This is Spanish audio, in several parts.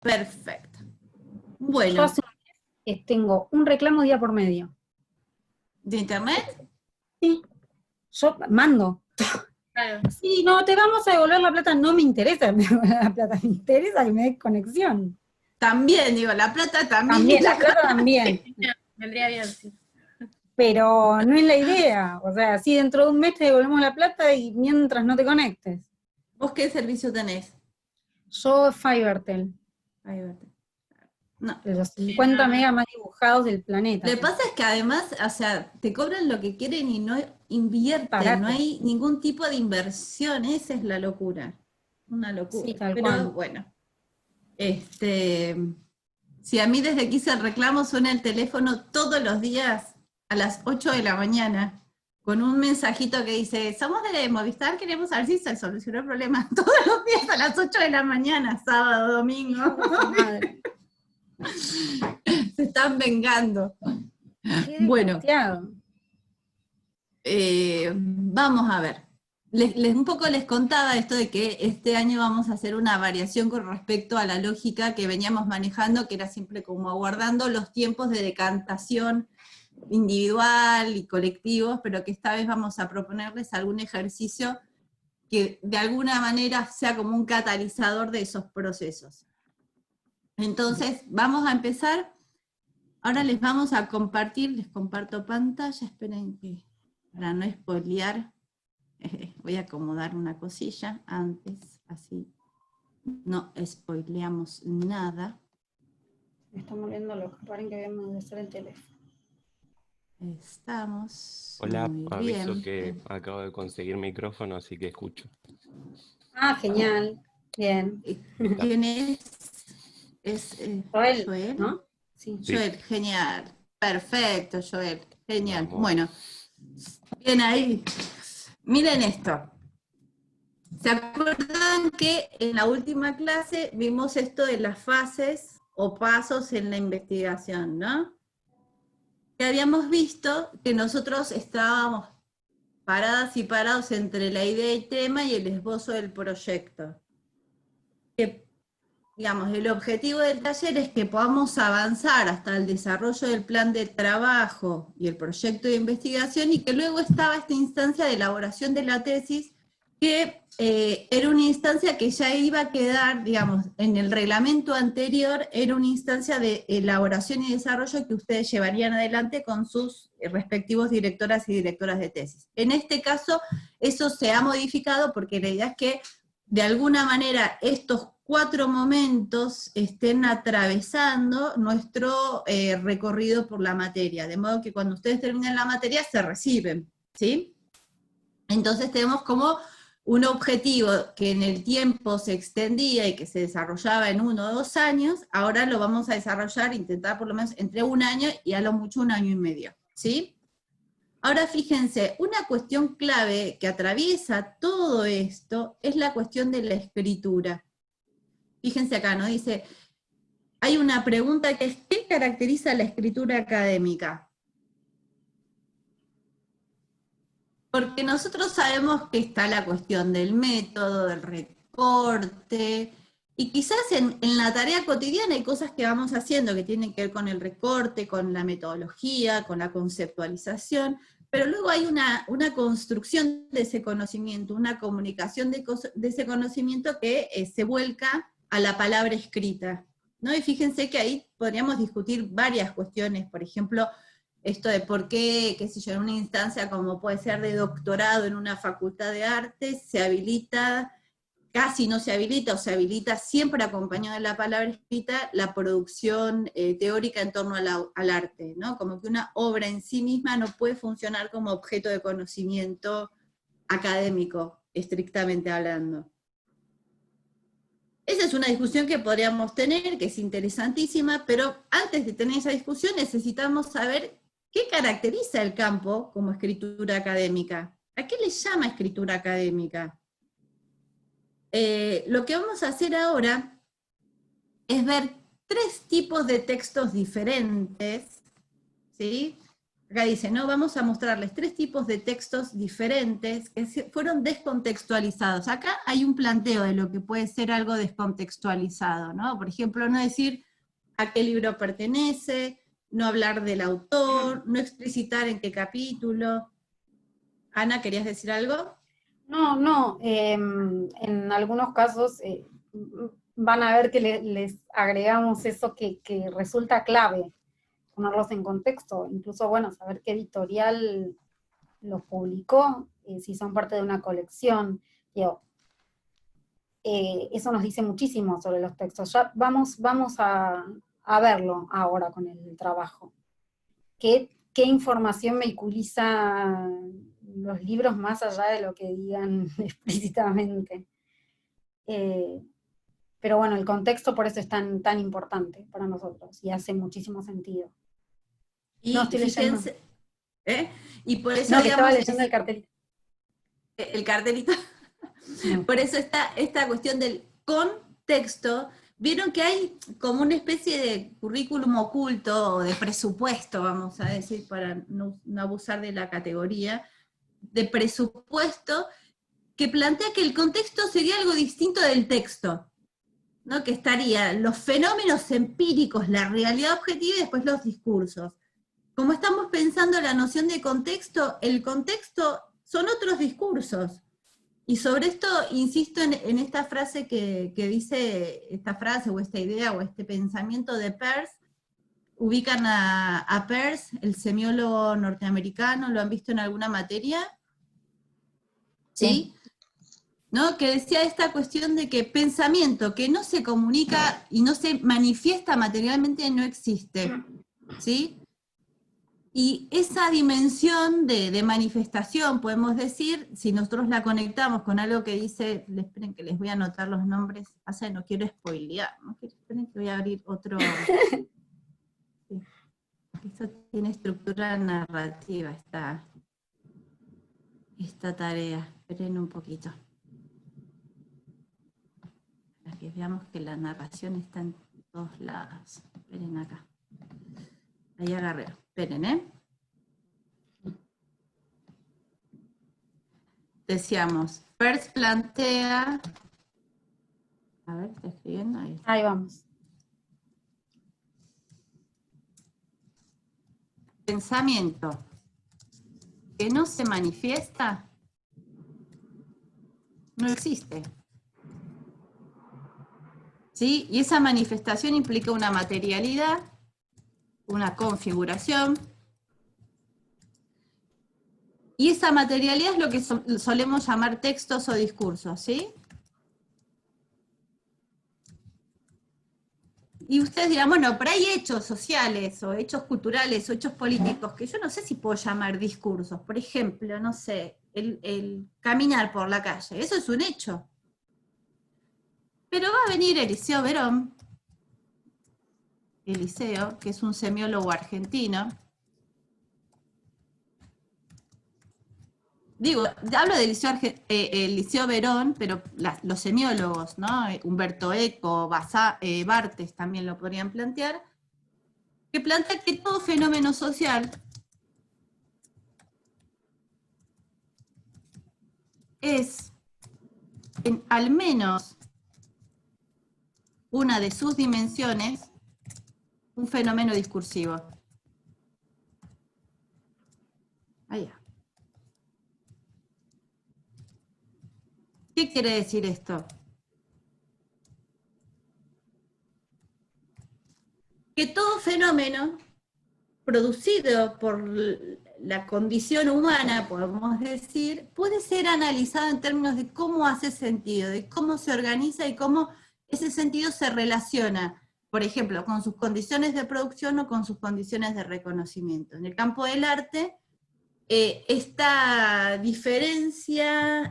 Perfecto. Yo Bueno, hace un mes que tengo un reclamo día por medio. ¿de internet? Sí, yo mando. Claro. Sí, no, te vamos a devolver la plata, no me interesa que me devuelvan la plata, me interesa que me des conexión. También, digo, la plata también. También, la plata también. Vendría bien, sí. Pero no es la idea. O sea, si dentro de un mes te devolvemos la plata y mientras no te conectes. ¿Vos qué servicio tenés? Yo Fivertel, Ahí va. No. de los 50 megas más dibujados del planeta. Lo que pasa es que además, o sea, te cobran lo que quieren y no invierten, Barato. no hay ningún tipo de inversión, esa es la locura. Una locura. Sí, tal Pero cual. bueno, si a mí desde que hice el reclamo suena el teléfono todos los días a las 8 de la mañana, con un mensajito que dice, somos de Movistar, queremos saber si se solucionó el problema, todos los días a las 8 de la mañana, sábado, domingo. Madre. Se están vengando. Qué Bueno, desgraciado. vamos a ver. Un poco les contaba esto de que este año vamos a hacer una variación con respecto a la lógica que veníamos manejando, que era siempre como aguardando los tiempos de decantación individual y colectivos, pero que esta vez vamos a proponerles algún ejercicio que de alguna manera sea como un catalizador de esos procesos. Entonces, vamos a empezar. Ahora les vamos a compartir, les comparto pantalla, esperen que para no spoilear, voy a acomodar una cosilla antes, así no spoileamos nada. Me están volviendo loco. Paren que habíamos de hacer el teléfono. Estamos. Hola, muy aviso bien. que acabo de conseguir micrófono, así que escucho. Ah, genial. Bien. ¿Quién es? Es Joel, Joel, ¿no? Sí. Sí. Joel, genial. Perfecto, Joel. Genial. Vamos. Bueno, bien ahí. Miren esto. ¿Se acuerdan que en la última clase vimos esto de las fases o pasos en la investigación, ¿no? Que habíamos visto que nosotros estábamos paradas y parados entre la idea y tema y el esbozo del proyecto. Que, digamos, el objetivo del taller es que podamos avanzar hasta el desarrollo del plan de trabajo y el proyecto de investigación, y que luego estaba esta instancia de elaboración de la tesis, que era una instancia que ya iba a quedar, digamos, en el reglamento anterior, era una instancia de elaboración y desarrollo que ustedes llevarían adelante con sus respectivos directoras y directoras de tesis. En este caso, eso se ha modificado porque la idea es que, de alguna manera, estos 4 momentos estén atravesando nuestro recorrido por la materia, de modo que cuando ustedes terminen la materia se reciben, ¿sí? Entonces tenemos como un objetivo que en el tiempo se extendía y que se desarrollaba en 1 o 2 años, ahora lo vamos a desarrollar, intentar por lo menos entre 1 año y a lo mucho 1 año y medio, ¿sí? Ahora fíjense, una cuestión clave que atraviesa todo esto es la cuestión de la escritura. Fíjense acá, ¿no? Dice, hay una pregunta que es, ¿qué caracteriza la escritura académica? Porque nosotros sabemos que está la cuestión del método, del recorte, y quizás en la tarea cotidiana hay cosas que vamos haciendo que tienen que ver con el recorte, con la metodología, con la conceptualización, pero luego hay una construcción de ese conocimiento, una comunicación de ese conocimiento que se vuelca a la palabra escrita, ¿no? Y fíjense que ahí podríamos discutir varias cuestiones, por ejemplo, esto de por qué, qué sé yo, en una instancia como puede ser de doctorado en una facultad de arte, se habilita, casi no se habilita, o se habilita siempre acompañado de la palabra escrita, la producción teórica en torno al arte, ¿no? Como que una obra en sí misma no puede funcionar como objeto de conocimiento académico, estrictamente hablando. Esa es una discusión que podríamos tener, que es interesantísima, pero antes de tener esa discusión necesitamos saber qué caracteriza el campo como escritura académica. ¿A qué le llama escritura académica? Lo que vamos a hacer ahora es ver 3 tipos de textos diferentes, ¿sí? acá dice, ¿no? Vamos a mostrarles 3 tipos de textos diferentes que fueron descontextualizados. Acá hay un planteo de lo que puede ser algo descontextualizado, ¿no? Por ejemplo, no decir a qué libro pertenece, no hablar del autor, no explicitar en qué capítulo. Ana, ¿querías decir algo? No, en algunos casos van a ver que les agregamos eso que resulta clave, ponerlos en contexto, incluso, bueno, saber qué editorial los publicó, si son parte de una colección, digo, eso nos dice muchísimo sobre los textos. Ya vamos a verlo ahora con el trabajo. ¿Qué información vehiculiza los libros más allá de lo que digan explícitamente? Pero bueno, el contexto por eso es tan importante para nosotros, y hace muchísimo sentido. Y no, estoy leyendo. fíjense, y por eso, No, que estaba digamos, leyendo el cartelito. El cartelito. No. Por eso está esta cuestión del contexto. Vieron que hay como una especie de currículum oculto, o de presupuesto, vamos a decir, para no abusar de la categoría, de presupuesto, que plantea que el contexto sería algo distinto del texto, ¿no? Que estarían los fenómenos empíricos, la realidad objetiva y después los discursos. Como estamos pensando la noción de contexto, el contexto son otros discursos. Y sobre esto insisto en esta frase que dice, esta frase o esta idea o este pensamiento de Peirce. ¿Ubican a Peirce, el semiólogo norteamericano? ¿Lo han visto en alguna materia? ¿Sí? ¿No? Que decía esta cuestión de que pensamiento que no se comunica y no se manifiesta materialmente no existe. ¿Sí? Y esa dimensión de manifestación, podemos decir, si nosotros la conectamos con algo que dice, esperen que les voy a anotar los nombres, no quiero spoilear, ¿no? Esperen que voy a abrir otro. Sí. Esto tiene estructura narrativa, esta tarea. Esperen un poquito. Para que veamos que la narración está en todos lados. Esperen acá. Ahí agarré. Esperen, Decíamos, Peirce plantea... A ver, ¿está escribiendo? Ahí vamos. Pensamiento que no se manifiesta no existe. ¿Sí? Y esa manifestación implica una materialidad, una configuración, y esa materialidad es lo que solemos llamar textos o discursos, ¿sí? Y ustedes dirán, bueno, pero hay hechos sociales, o hechos culturales, o hechos políticos, que yo no sé si puedo llamar discursos. Por ejemplo, no sé, el caminar por la calle, eso es un hecho. Pero va a venir Eliseo Verón, Eliseo, que es un semiólogo argentino. Digo, hablo de Eliseo Verón, pero los semiólogos, ¿no? Humberto Eco, Barthes también lo podrían plantear, que plantea que todo fenómeno social es, en al menos una de sus dimensiones, un fenómeno discursivo. Allá. ¿Qué quiere decir esto? Que todo fenómeno producido por la condición humana, podemos decir, puede ser analizado en términos de cómo hace sentido, de cómo se organiza y cómo ese sentido se relaciona, por ejemplo, con sus condiciones de producción o con sus condiciones de reconocimiento. En el campo del arte, esta diferencia,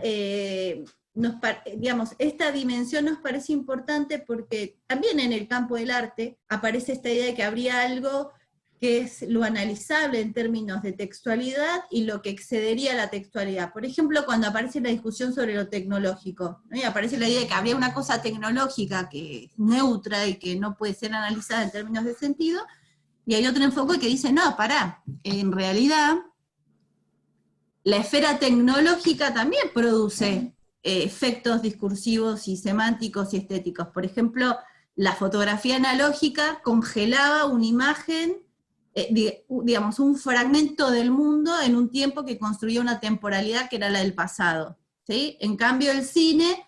digamos, esta dimensión nos parece importante porque también en el campo del arte aparece esta idea de que habría algo que es lo analizable en términos de textualidad y lo que excedería la textualidad. Por ejemplo, cuando aparece la discusión sobre lo tecnológico, ¿no? Y aparece la idea de que habría una cosa tecnológica que es neutra y que no puede ser analizada en términos de sentido, Y hay otro enfoque que dice, no, pará, en realidad la esfera tecnológica también produce efectos discursivos y semánticos y estéticos. Por ejemplo, la fotografía analógica congelaba una imagen, digamos, un fragmento del mundo en un tiempo que construía una temporalidad que era la del pasado, ¿sí? En cambio, el cine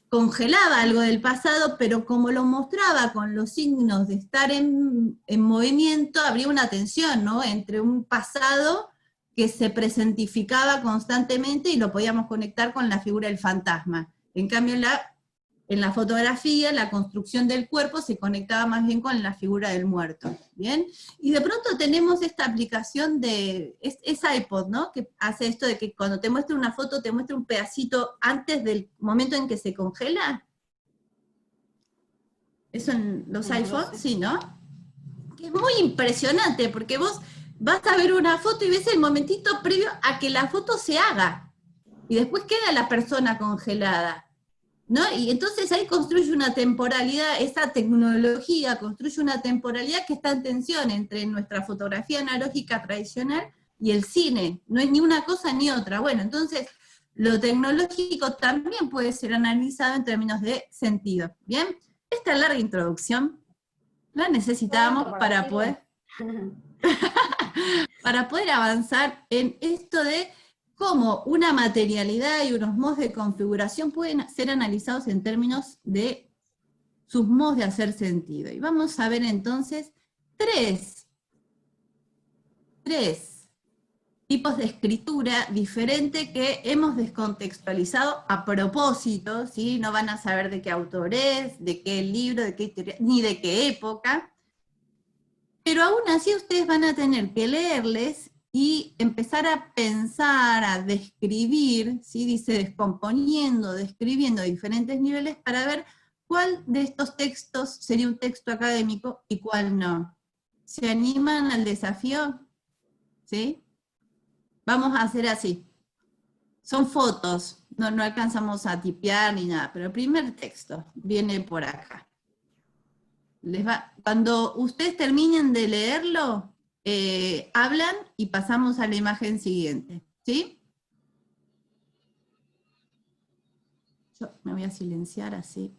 congelaba algo del pasado, pero como lo mostraba con los signos de estar en movimiento, habría una tensión, ¿no?, entre un pasado que se presentificaba constantemente y lo podíamos conectar con la figura del fantasma. En cambio, en la fotografía, la construcción del cuerpo se conectaba más bien con la figura del muerto, ¿bien? Y de pronto tenemos esta aplicación es iPod, ¿no?, que hace esto de que cuando te muestra una foto, te muestra un pedacito antes del momento en que se congela. ¿Eso en los iPhones? Sí, ¿no? Que es muy impresionante, porque vos vas a ver una foto y ves el momentito previo a que la foto se haga, y después queda la persona congelada, ¿no? Y entonces ahí construye una temporalidad, esa tecnología construye una temporalidad que está en tensión entre nuestra fotografía analógica tradicional y el cine, no es ni una cosa ni otra. Bueno, entonces lo tecnológico también puede ser analizado en términos de sentido, ¿bien? Esta larga introducción la necesitábamos para poder avanzar en esto de cómo una materialidad y unos modos de configuración pueden ser analizados en términos de sus modos de hacer sentido. Y vamos a ver entonces tres tipos de escritura diferente que hemos descontextualizado a propósito, ¿sí? No van a saber de qué autor es, de qué libro, de qué historia, ni de qué época, pero aún así ustedes van a tener que leerles y empezar a pensar, a describir, ¿sí? Dice descomponiendo, describiendo diferentes niveles para ver cuál de estos textos sería un texto académico y cuál no. ¿Se animan al desafío? ¿Sí? Vamos a hacer así. Son fotos, no alcanzamos a tipear ni nada, pero el primer texto viene por acá. Cuando ustedes terminen de leerlo, hablan y pasamos a la imagen siguiente, ¿sí? Yo me voy a silenciar así.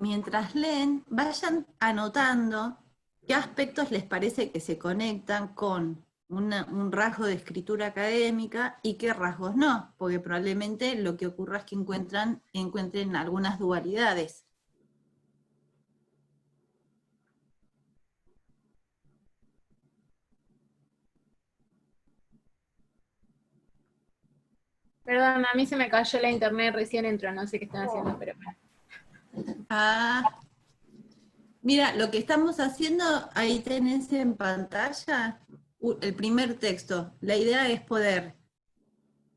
Mientras leen, vayan anotando qué aspectos les parece que se conectan con un rasgo de escritura académica y qué rasgos no, porque probablemente lo que ocurra es que encuentren algunas dualidades. Perdón, a mí se me cayó la internet, recién entró, no sé qué están haciendo, pero Mira, lo que estamos haciendo, ahí tenés en pantalla el primer texto. La idea es poder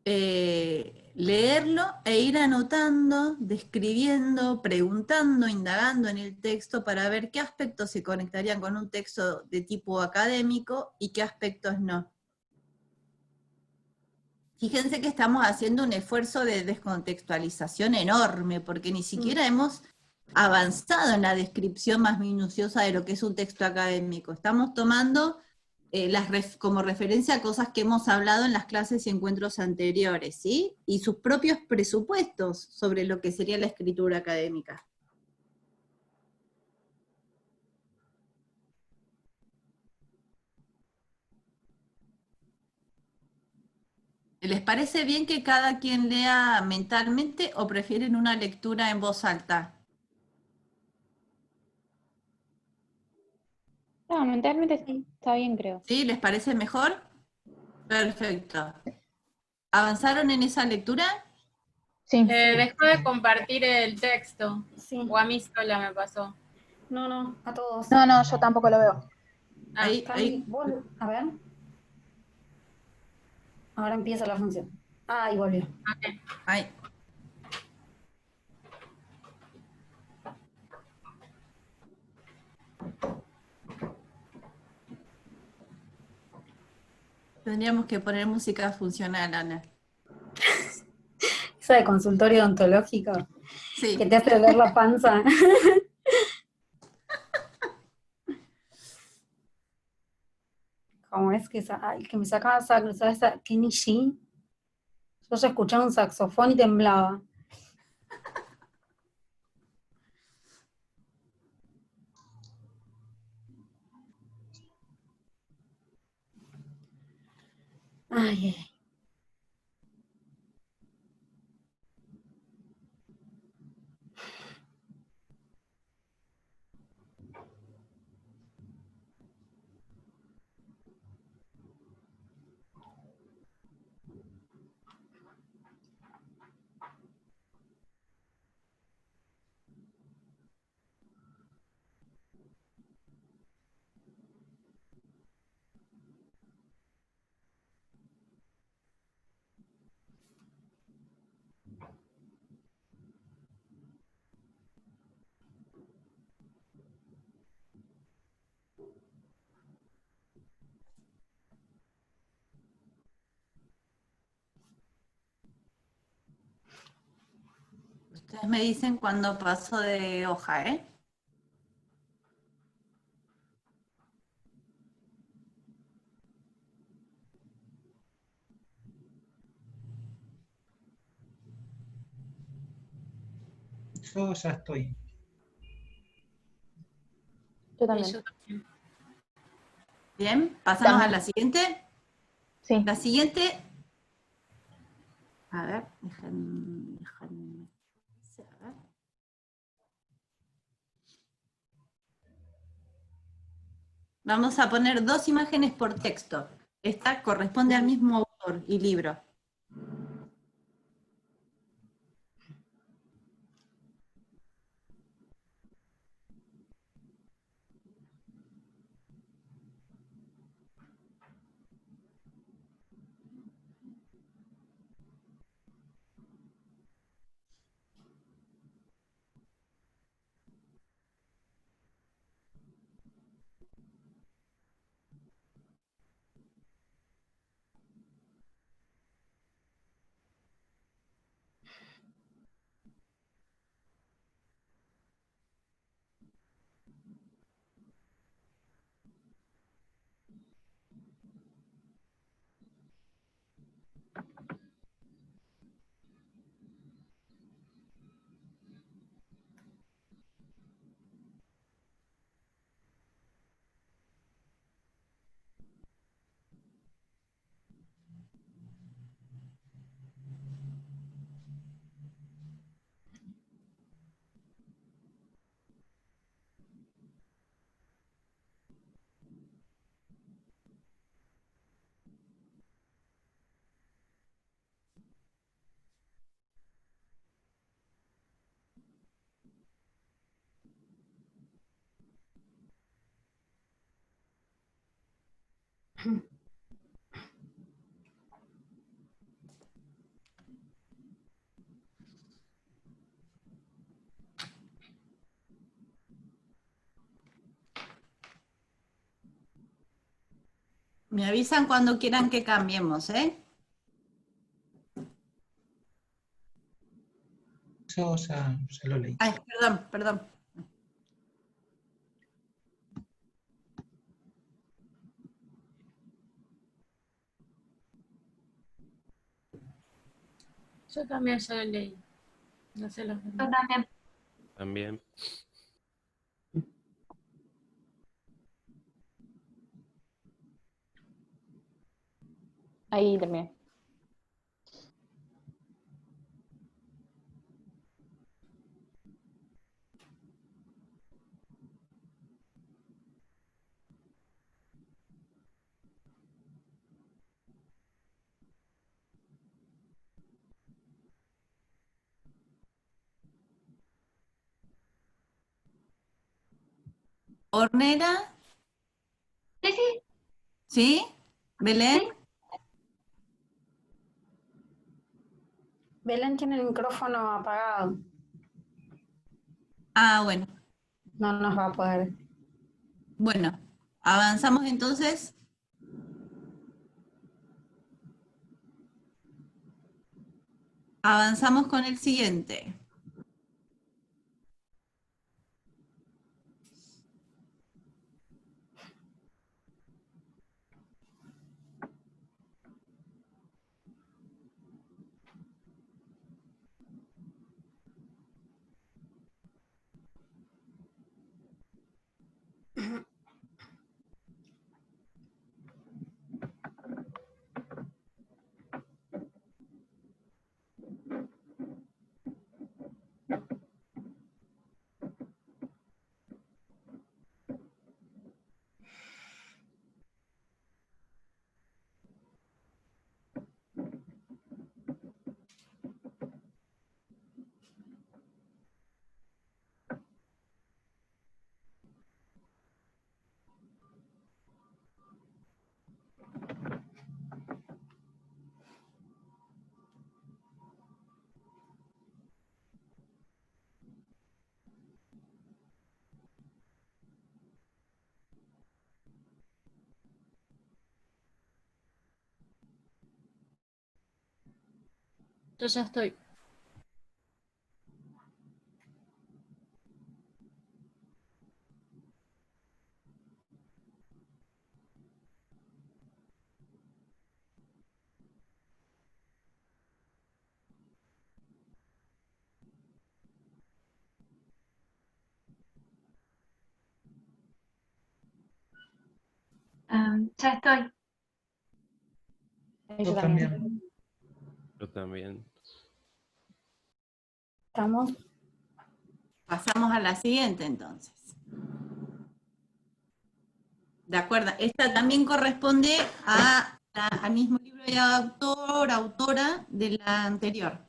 leerlo e ir anotando, describiendo, preguntando, indagando en el texto para ver qué aspectos se conectarían con un texto de tipo académico y qué aspectos no. Fíjense que estamos haciendo un esfuerzo de descontextualización enorme, porque ni siquiera hemos avanzado en la descripción más minuciosa de lo que es un texto académico. Estamos tomando como referencia a cosas que hemos hablado en las clases y encuentros anteriores, ¿sí? Y sus propios presupuestos sobre lo que sería la escritura académica. ¿Les parece bien que cada quien lea mentalmente o prefieren una lectura en voz alta? No, mentalmente está bien, creo. ¿Sí? ¿Les parece mejor? Perfecto. ¿Avanzaron en esa lectura? Sí. Dejó de compartir el texto. Sí. O a mí sola me pasó. No, a todos. No, yo tampoco lo veo. Ah, Ahí, ahí. A ver. Ahora empieza la función. Ah, y volvió. ok. Ahí. Tendríamos que poner música funcional, Ana. Esa de consultorio odontológico, Sí. que te hace doler la panza. Como es que el que me sacaba ¿sabes? Kenny G. Yo ya escuchaba un saxofón y temblaba. Ay. Ustedes me dicen cuando paso de hoja, ¿eh? Yo ya estoy. Yo Y también. yo también. Bien, pasamos También. a la siguiente. Sí. La siguiente. A ver, déjenme. A ver. Vamos a poner 2 imágenes por texto. Esta corresponde al mismo autor y libro. Me avisan cuando quieran que cambiemos, ¿eh? Yo ya lo leí. Ay, perdón. Yo también ya lo leí. No sé los Yo demás. también. También. Ahí también. Hornera, Sí, sí, ¿sí? Belén, sí. Belén tiene el micrófono apagado. ah, bueno, No nos va a poder. bueno, avanzamos entonces. Avanzamos con el siguiente. Yo ya estoy. Ya estoy. Ahí Yo yo también. también. Yo también. ¿Estamos? Pasamos a la siguiente entonces. De acuerdo, esta también corresponde al mismo libro de autor, autora de la anterior.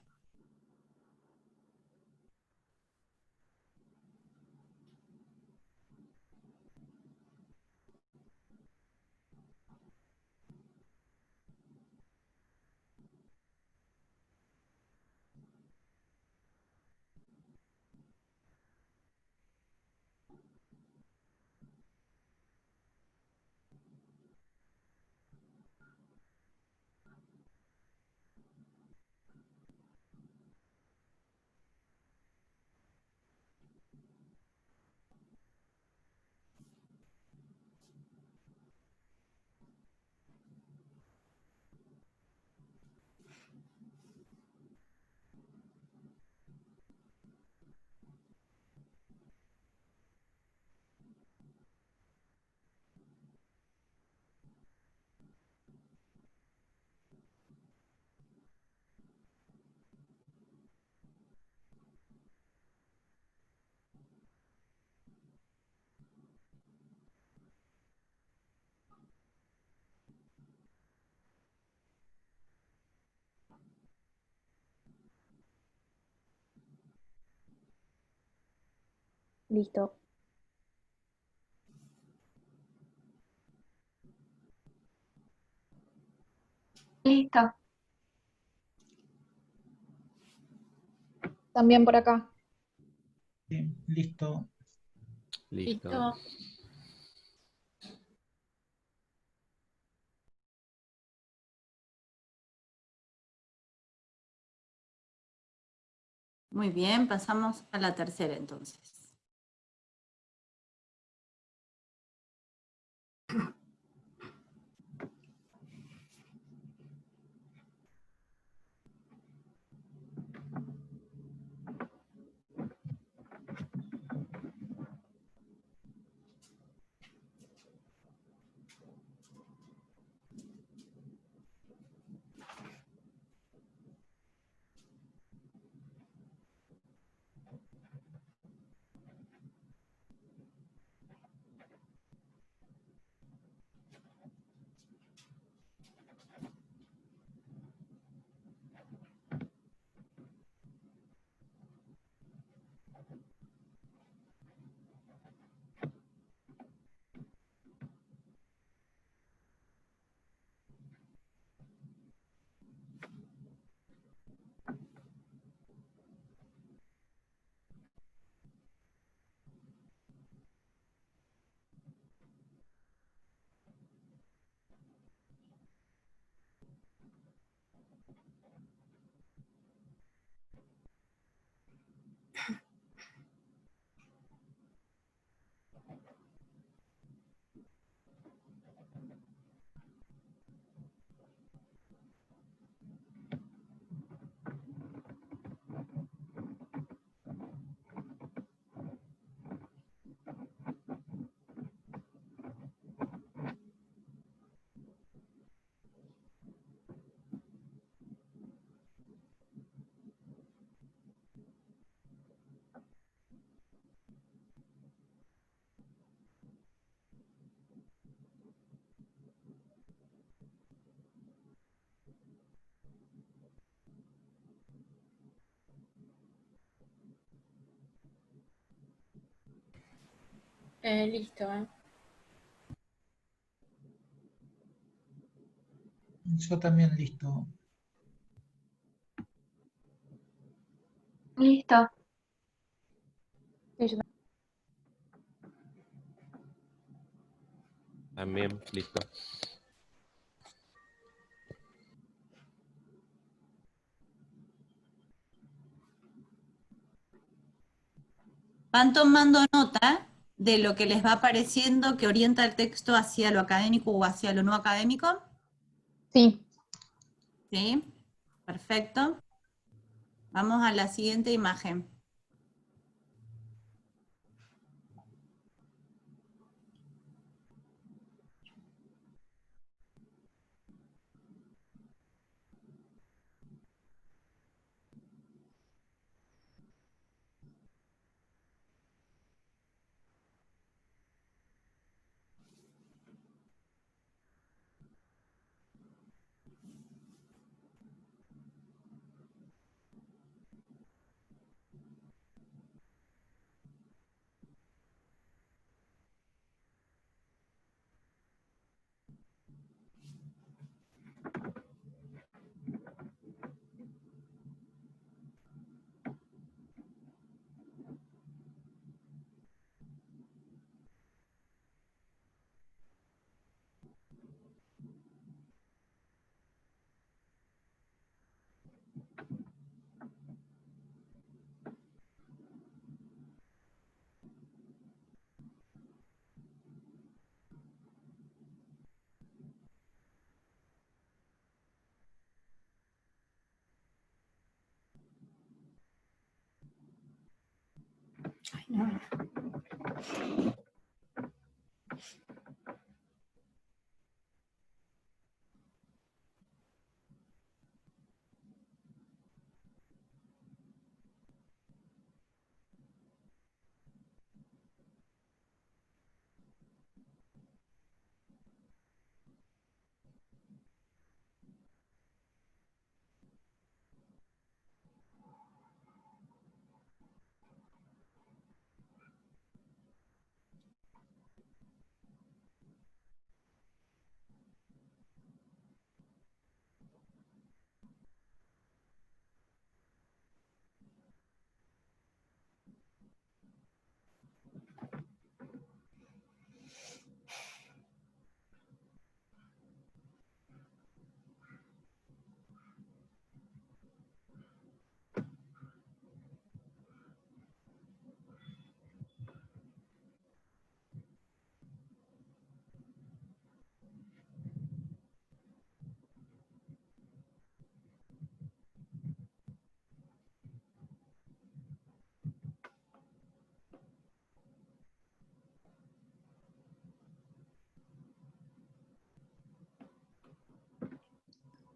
Listo. Listo. También por acá. Bien, listo. Listo. Listo. Muy bien, pasamos a la tercera entonces. Listo, Yo también listo. Listo. Sí, yo También, listo. Van tomando nota de lo que les va apareciendo que orienta el texto hacia lo académico o hacia lo no académico. sí. ¿Sí? Perfecto. Vamos a la siguiente imagen.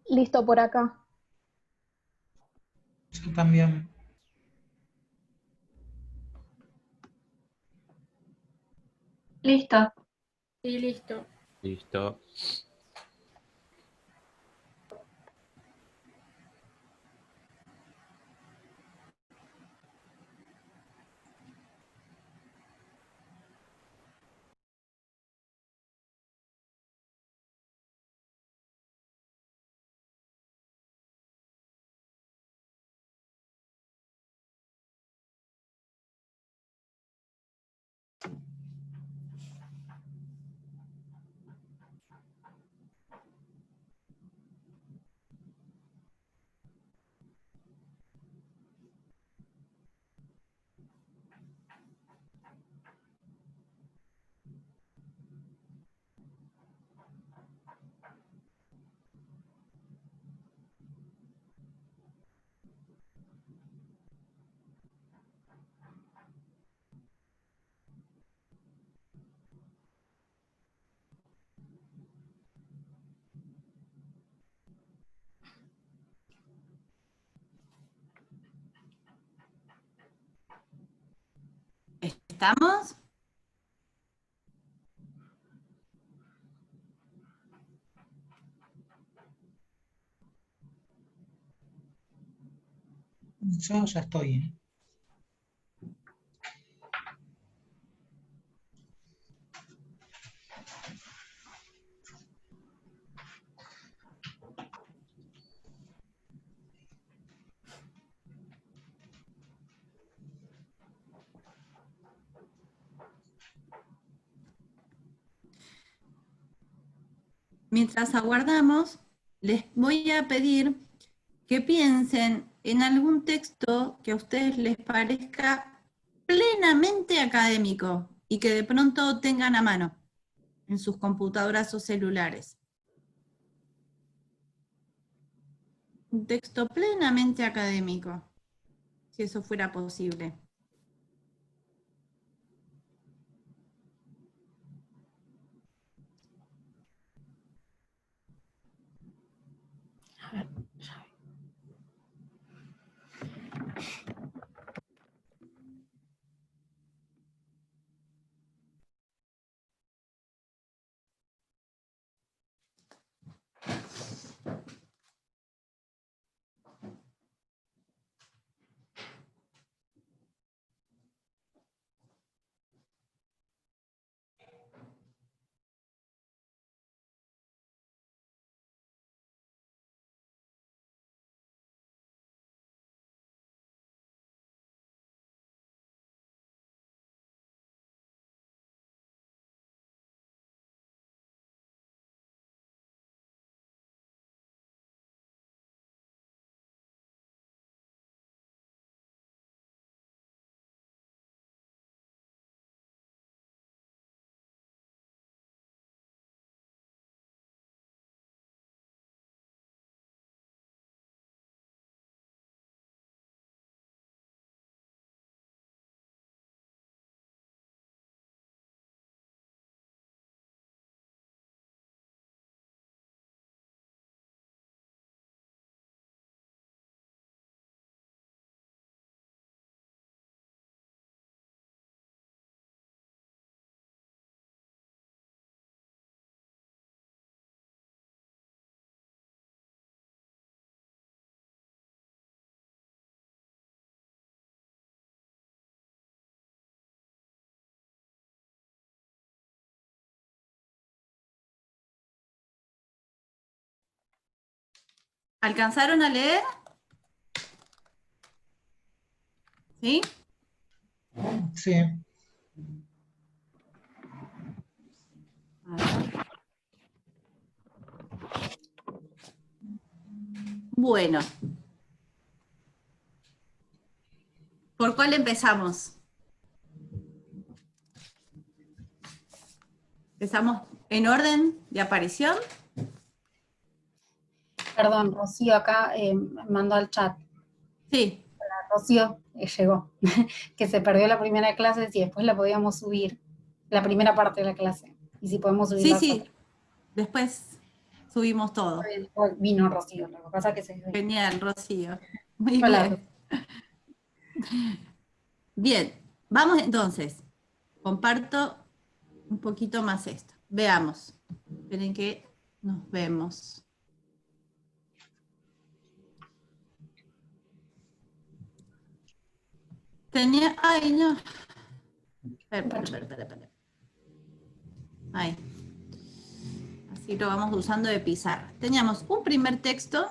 Listo por acá. Yo también. Listo. sí, listo. Listo. ¿Estamos? Yo ya estoy. mientras aguardamos, les voy a pedir que piensen en algún texto que a ustedes les parezca plenamente académico y que de pronto tengan a mano en sus computadoras o celulares. Un texto plenamente académico, si eso fuera posible. ¿Alcanzaron a leer? ¿Sí? Sí. A ver. Bueno. ¿Por cuál empezamos? ¿Empezamos en orden de aparición? Perdón, Rocío acá mandó al chat. Sí. Rocío llegó, que se perdió la primera clase, si después la podíamos subir, la primera parte de la clase, y si podemos subir Sí, las sí. otras. Después subimos todo. Vino Rocío, lo que pasa es que se... Genial, Rocío. Muy Hola. bien. Bien, vamos entonces. Comparto un poquito más esto. Veamos. Esperen que nos vemos. Tenía... Ay, no. Espera. Ahí. Así lo vamos usando de pizarra. Teníamos un primer texto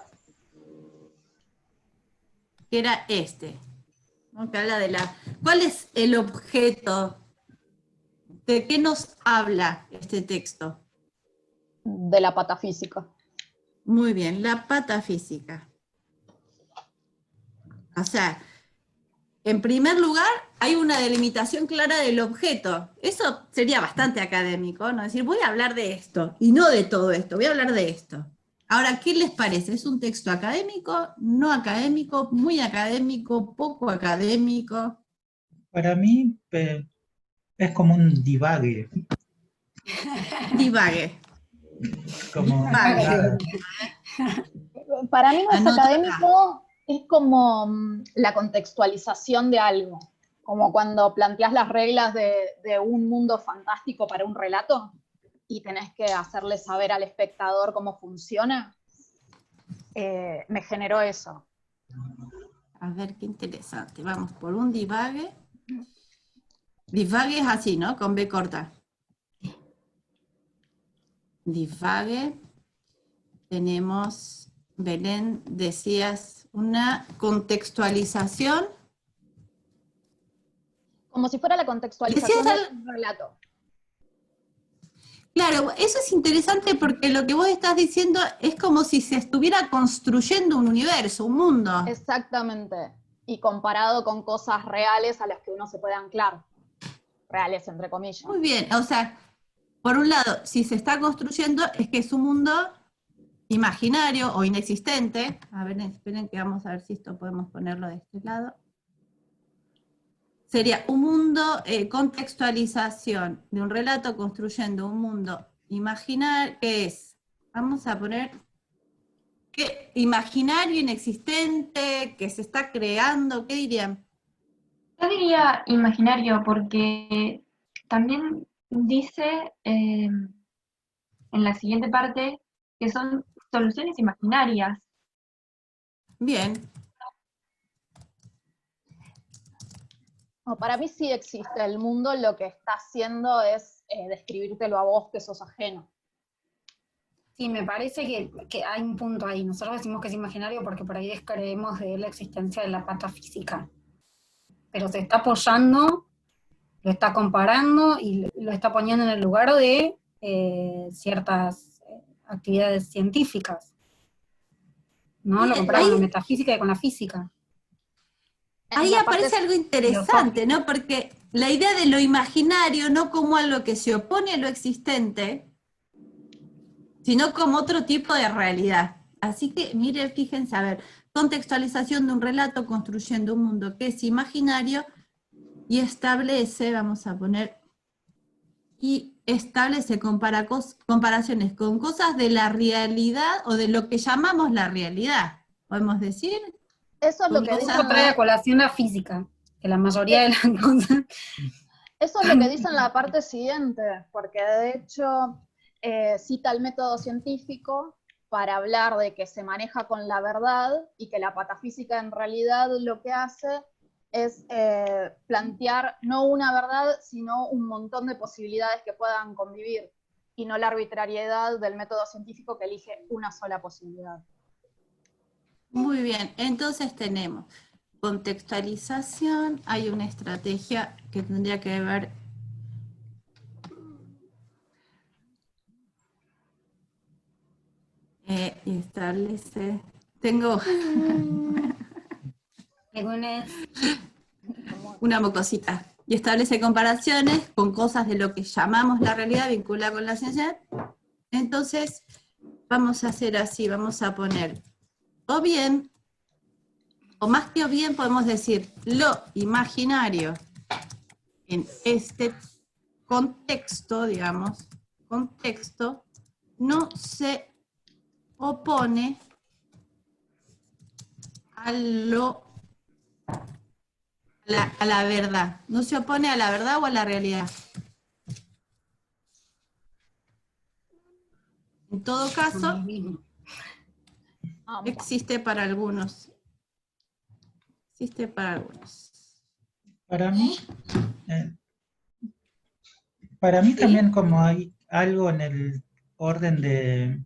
que era este, ¿no? Que habla de la... ¿Cuál es el objeto? ¿De qué nos habla este texto? De la patafísica. Muy bien, la patafísica. O sea, en primer lugar, hay una delimitación clara del objeto. Eso sería bastante académico, ¿no? Es decir, voy a hablar de esto, y no de todo esto, voy a hablar de esto. Ahora, ¿qué les parece? ¿Es un texto académico, no académico, muy académico, poco académico? Para mí es como un divague. Divague. Como Divague. nada. Para mí no es Anota académico, es como la contextualización de algo. Como cuando planteas las reglas de un mundo fantástico para un relato y tenés que hacerle saber al espectador cómo funciona. Me generó eso. A ver, qué interesante. Vamos por un divague. Divague es así, ¿no? Con B corta. Divague. Tenemos, Belén, decías, una contextualización. Como si fuera la contextualización de un relato. Claro, eso es interesante porque lo que vos estás diciendo es como si se estuviera construyendo un universo, un mundo. Exactamente. Y comparado con cosas reales a las que uno se puede anclar. Reales, entre comillas. Muy bien, o sea, por un lado, si se está construyendo es que es un mundo imaginario o inexistente. A ver, esperen que vamos a ver si esto podemos ponerlo de este lado. Sería un mundo, contextualización de un relato construyendo un mundo imaginario, que es, vamos a poner, que imaginario, inexistente, que se está creando, ¿qué dirían? Yo diría imaginario porque también dice en la siguiente parte que son soluciones imaginarias. Bien, No, para mí sí existe el mundo, lo que está haciendo es describírtelo a vos que sos ajeno. Sí, me parece que hay un punto ahí. Nosotros decimos que es imaginario porque por ahí descreemos de la existencia de la patafísica. Pero se está apoyando, lo está comparando y lo está poniendo en el lugar de ciertas actividades científicas. ¿No? Lo compara con la metafísica y con la física. ahí La aparece parte algo interesante, ¿no? Porque la idea de lo imaginario no como algo que se opone a lo existente, sino como otro tipo de realidad. Así que, miren, fíjense, a ver, contextualización de un relato construyendo un mundo que es imaginario y establece, vamos a poner, y establece comparaciones con cosas de la realidad o de lo que llamamos la realidad, podemos decir. Eso es lo Con que cosas dicen, Eso trae a colación la física, que la mayoría de las cosas... eso es lo que dice en la parte siguiente, porque de hecho cita el método científico para hablar de que se maneja con la verdad y que la patafísica en realidad lo que hace es plantear no una verdad, sino un montón de posibilidades que puedan convivir, y no la arbitrariedad del método científico que elige una sola posibilidad. Muy bien, entonces tenemos contextualización, hay una estrategia que tendría que ver y establece, tengo una mocosita, y establece comparaciones con cosas de lo que llamamos la realidad vinculada con la ciencia. Entonces, vamos a hacer así, vamos a poner, o bien, o más que o bien podemos decir, lo imaginario en este contexto, digamos, contexto, no se opone a la verdad, no se opone a la verdad o a la realidad. En todo caso, existe para algunos. Existe para algunos. Para mí, ¿sí? También como hay algo en el orden de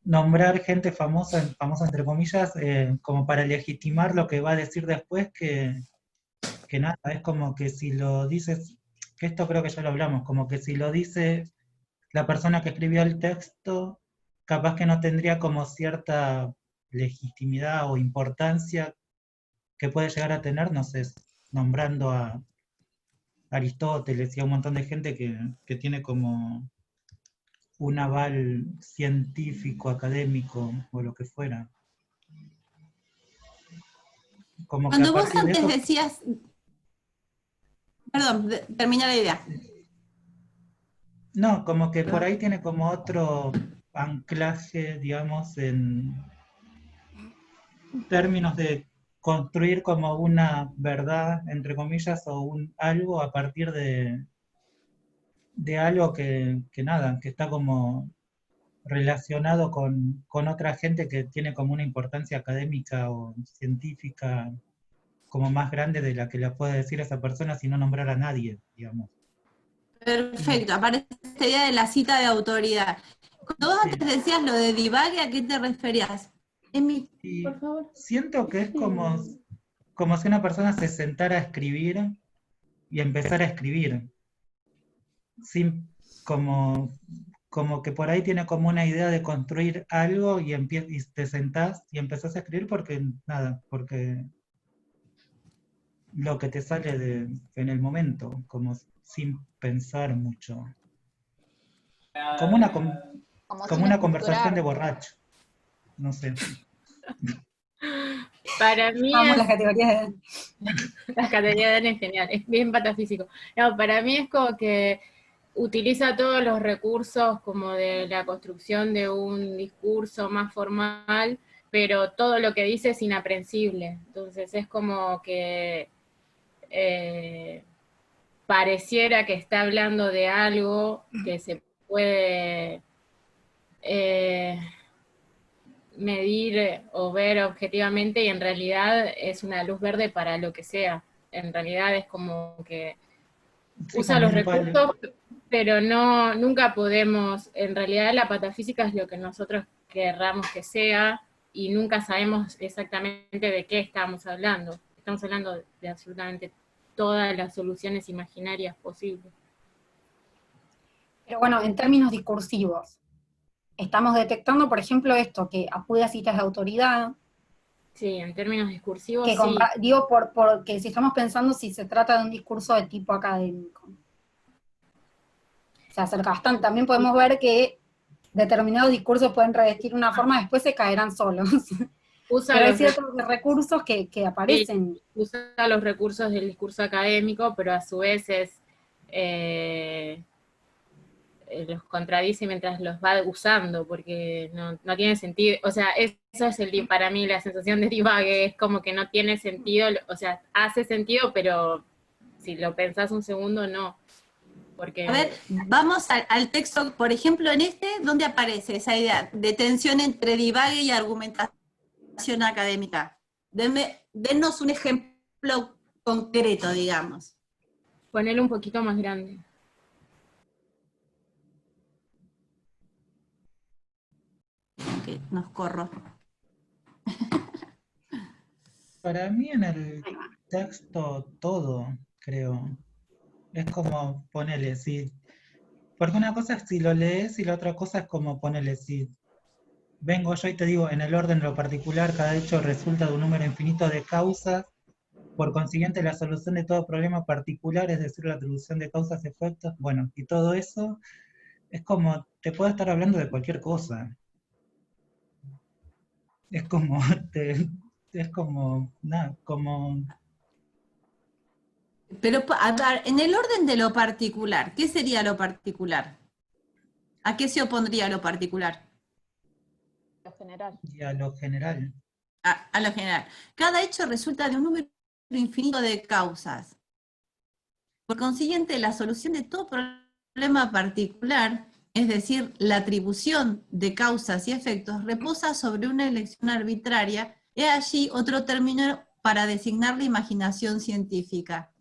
nombrar gente famosa entre comillas, como para legitimar lo que va a decir después, que nada, es como que si lo dices, que esto creo que ya lo hablamos, como que si lo dice la persona que escribió el texto, capaz que no tendría como cierta legitimidad o importancia que puede llegar a tener, no sé, nombrando a Aristóteles y a un montón de gente que tiene como un aval científico, académico o lo que fuera. Como que Cuando a vos partir de antes eso, decías, perdón, termina la idea. no, como que por ahí tiene como otro anclaje, digamos, en términos de construir como una verdad, entre comillas, o un algo a partir de algo que nada, que está como relacionado con otra gente que tiene como una importancia académica o científica como más grande de la que la puede decir esa persona sin no nombrar a nadie, digamos. Perfecto, aparece esta idea de la cita de autoridad. Cuando vos antes decías lo de divague, ¿a qué te referías? Emi, Y por favor. siento que es como si una persona se sentara a escribir y empezara a escribir, sin como que por ahí tiene como una idea de construir algo y te sentás y empezás a escribir porque lo que te sale en el momento, como sin pensar mucho. Como una, Como como sin una conversación estructurar. de borracho. No sé. Para mí Vamos, es las categorías de... la categoría de Dani es genial, es bien patafísico. No, para mí es como que utiliza todos los recursos como de la construcción de un discurso más formal, pero todo lo que dice es inaprensible. Entonces es como que pareciera que está hablando de algo que se puede medir o ver objetivamente y en realidad es una luz verde para lo que sea. En realidad es como que Sí, usa como los un palo. recursos, pero nunca podemos, en realidad la patafísica es lo que nosotros querramos que sea y nunca sabemos exactamente de qué estamos hablando. Estamos hablando de absolutamente todas las soluciones imaginarias posibles. Pero bueno, en términos discursivos, estamos detectando, por ejemplo, esto, que acude a citas de autoridad, Sí, en términos discursivos que sí. digo porque si estamos pensando si se trata de un discurso de tipo académico. Se acerca bastante. También podemos ver que determinados discursos pueden revestir una forma, después se caerán solos. Usa Pero hay los ciertos recursos que aparecen. usa los recursos del discurso académico, pero a su vez los contradice mientras los va usando, porque no tiene sentido. O sea, eso es para mí la sensación de divague, es como que no tiene sentido, o sea, hace sentido, pero si lo pensás un segundo, no. Porque A ver, vamos al texto, por ejemplo, en ¿dónde aparece esa idea de tensión entre divague y argumentación académica? Denos un ejemplo concreto, digamos. ponerlo un poquito más grande. Que nos corro. Para mí en el texto todo, creo. Es como ponerle, sí. Porque una cosa es si lo lees y la otra cosa es como ponerle, si vengo yo y te digo, en el orden de lo particular, cada hecho resulta de un número infinito de causas, por consiguiente la solución de todo problema particular, es decir, la atribución de causas-efectos, bueno, y todo eso es como, te puede estar hablando de cualquier cosa. Es como, es como, nada, como... Pero, a ver, en el orden de lo particular, ¿qué sería lo particular? ¿A qué se opondría lo particular? Lo general. Y a lo general. A lo general. Cada hecho resulta de un número infinito de causas. Por consiguiente, la solución de todo problema particular, es decir, la atribución de causas y efectos, reposa sobre una elección arbitraria. He allí otro término para designar la imaginación científica.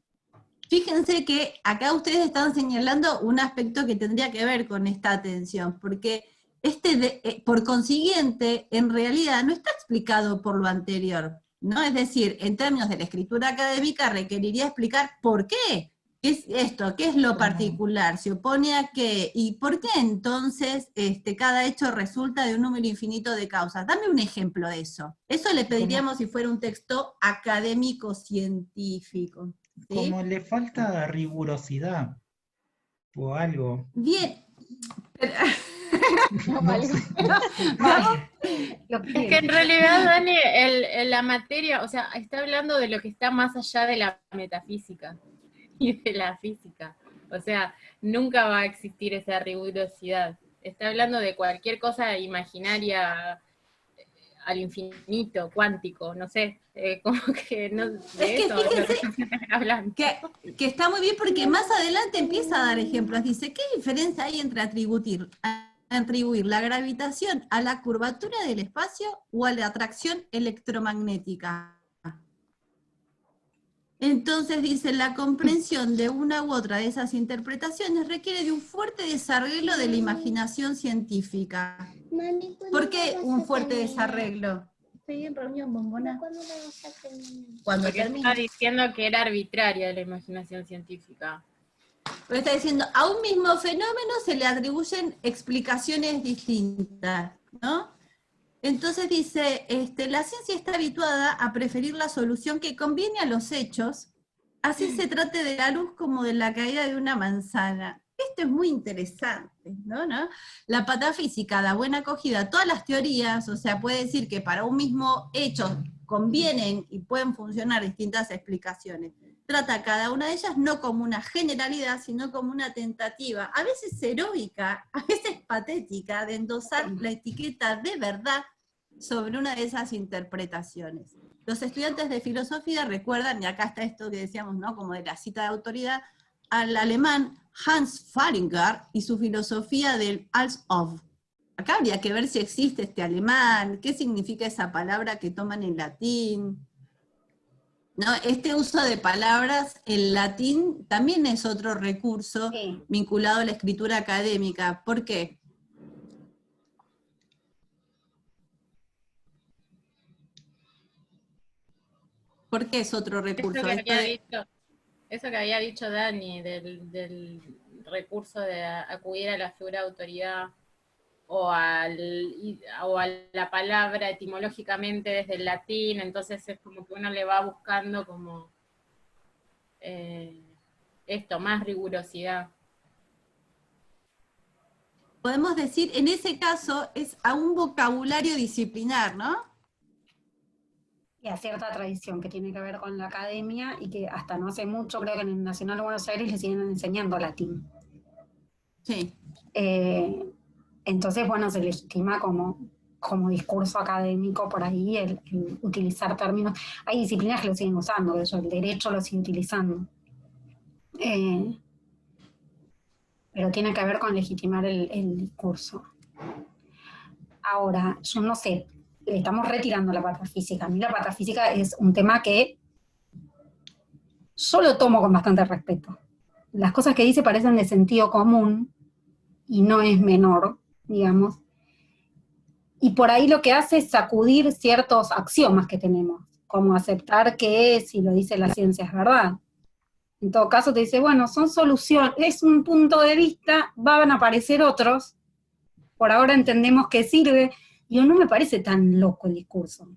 Fíjense que acá ustedes están señalando un aspecto que tendría que ver con esta atención, porque por consiguiente, en realidad no está explicado por lo anterior, ¿no? Es decir, en términos de la escritura académica requeriría explicar por qué. ¿Qué es esto? ¿Qué es lo particular? ¿Se opone a qué? ¿Y por qué entonces cada hecho resulta de un número infinito de causas? Dame un ejemplo de eso. Eso le pediríamos si fuera un texto académico-científico. ¿Sí? Como le falta rigurosidad o algo. Bien. No sé. Es que en realidad, Dani, la materia, o sea, está hablando de lo que está más allá de la metafísica y de la física. O sea, nunca va a existir esa rigurosidad. Está hablando de cualquier cosa imaginaria al infinito, cuántico, no sé, como que no, de es eso que es lo que están hablando. que está muy bien porque más adelante empieza a dar ejemplos. Dice, ¿qué diferencia hay entre atribuir la gravitación a la curvatura del espacio o a la atracción electromagnética? Entonces dice, la comprensión de una u otra de esas interpretaciones requiere de un fuerte desarreglo de la imaginación científica. ¿Por qué un fuerte desarreglo? Estoy en reunión, bombona. ¿Cuándo vamos a terminar? Cuando Porque termine. está diciendo que era arbitraria la imaginación científica. Pero está diciendo, a un mismo fenómeno se le atribuyen explicaciones distintas, ¿no? Entonces dice, la ciencia está habituada a preferir la solución que conviene a los hechos, así se trate de la luz como de la caída de una manzana. Esto es muy interesante, ¿no? La patafísica da buena acogida a todas las teorías, o sea, puede decir que para un mismo hecho convienen y pueden funcionar distintas explicaciones. Trata cada una de ellas no como una generalidad, sino como una tentativa, a veces heroica, a veces patética, de endosar la etiqueta de verdad sobre una de esas interpretaciones. Los estudiantes de filosofía recuerdan, y acá está esto que decíamos, ¿no? Como de la cita de autoridad, al alemán Hans Fallinger y su filosofía del Als ob. Acá habría que ver si existe este alemán, qué significa esa palabra que toman en latín. ¿No? Este uso de palabras en latín también es otro recurso vinculado a la escritura académica. ¿Por qué? ¿Por qué es otro recurso? Eso que había dicho Dani, del recurso de acudir a la figura de autoridad o a la palabra etimológicamente desde el latín, entonces es como que uno le va buscando como más rigurosidad. Podemos decir, en ese caso, es a un vocabulario disciplinar, ¿no? Y a cierta tradición que tiene que ver con la academia y que hasta no hace mucho, creo que en el Nacional de Buenos Aires le siguen enseñando latín. Sí. Entonces, bueno, se legitima como discurso académico por ahí el utilizar términos. Hay disciplinas que lo siguen usando, de hecho, el derecho lo sigue utilizando. Pero tiene que ver con legitimar el discurso. Ahora, yo no sé, le estamos retirando la patafísica. A mí la patafísica es un tema que yo lo tomo con bastante respeto. Las cosas que dice parecen de sentido común y no es menor, digamos. Y por ahí lo que hace es sacudir ciertos axiomas que tenemos, como aceptar que si lo dice la ciencia es verdad. En todo caso te dice, bueno, son soluciones, es un punto de vista, van a aparecer otros, por ahora entendemos que sirve, y no me parece tan loco el discurso,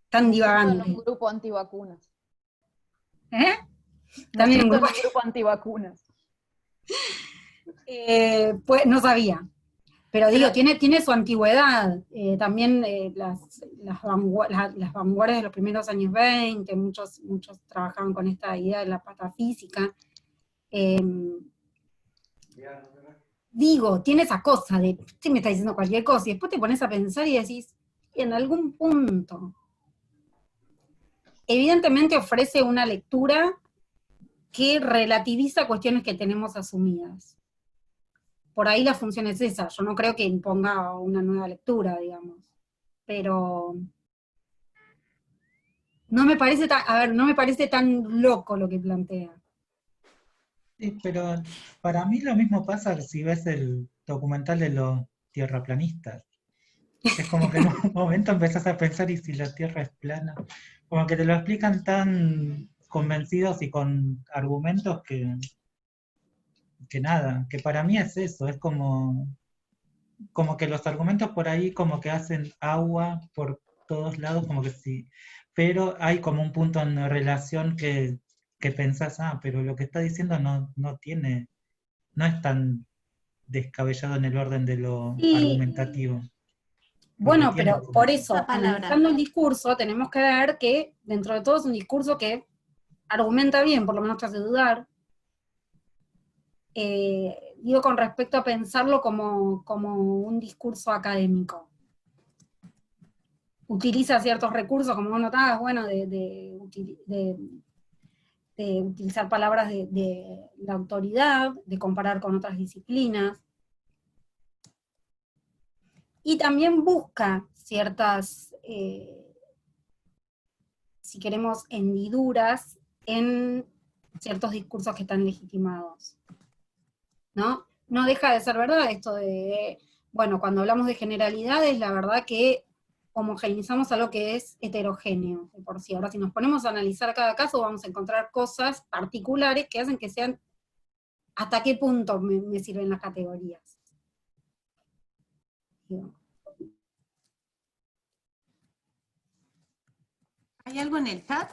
tan divagante. En un grupo antivacunas. ¿Eh? También en un grupo antivacunas. Pues no sabía. Pero digo, tiene su antigüedad. También las vanguardias de los primeros años 20, muchos trabajaban con esta idea de la patafísica. Digo, tiene esa cosa de, usted me está diciendo cualquier cosa, y después te pones a pensar y decís, en algún punto, evidentemente ofrece una lectura que relativiza cuestiones que tenemos asumidas. Por ahí la función es esa, yo no creo que imponga una nueva lectura, digamos, pero no me parece tan loco lo que plantea. Sí, pero para mí lo mismo pasa si ves el documental de los tierraplanistas. Es como que en un momento empezás a pensar, ¿y si la Tierra es plana? Como que te lo explican tan convencidos y con argumentos que nada, que para mí es eso, es como que los argumentos por ahí como que hacen agua por todos lados, como que sí, pero hay como un punto en relación que pensás, pero lo que está diciendo no es tan descabellado en el orden de lo argumentativo. Bueno, pero por eso, analizando el discurso, tenemos que ver que dentro de todo es un discurso que argumenta bien, por lo menos te hace dudar. Digo con respecto a pensarlo como un discurso académico. Utiliza ciertos recursos, como vos notabas, bueno, de utilizar palabras de la autoridad, de comparar con otras disciplinas. Y también busca ciertas, si queremos, hendiduras en ciertos discursos que están legitimados. ¿No? No deja de ser verdad esto de, bueno, cuando hablamos de generalidades, la verdad que homogeneizamos algo que es heterogéneo, de por sí. Ahora, si nos ponemos a analizar cada caso, vamos a encontrar cosas particulares que hacen que sean ¿hasta qué punto me sirven las categorías? Digo, ¿Hay algo en el chat?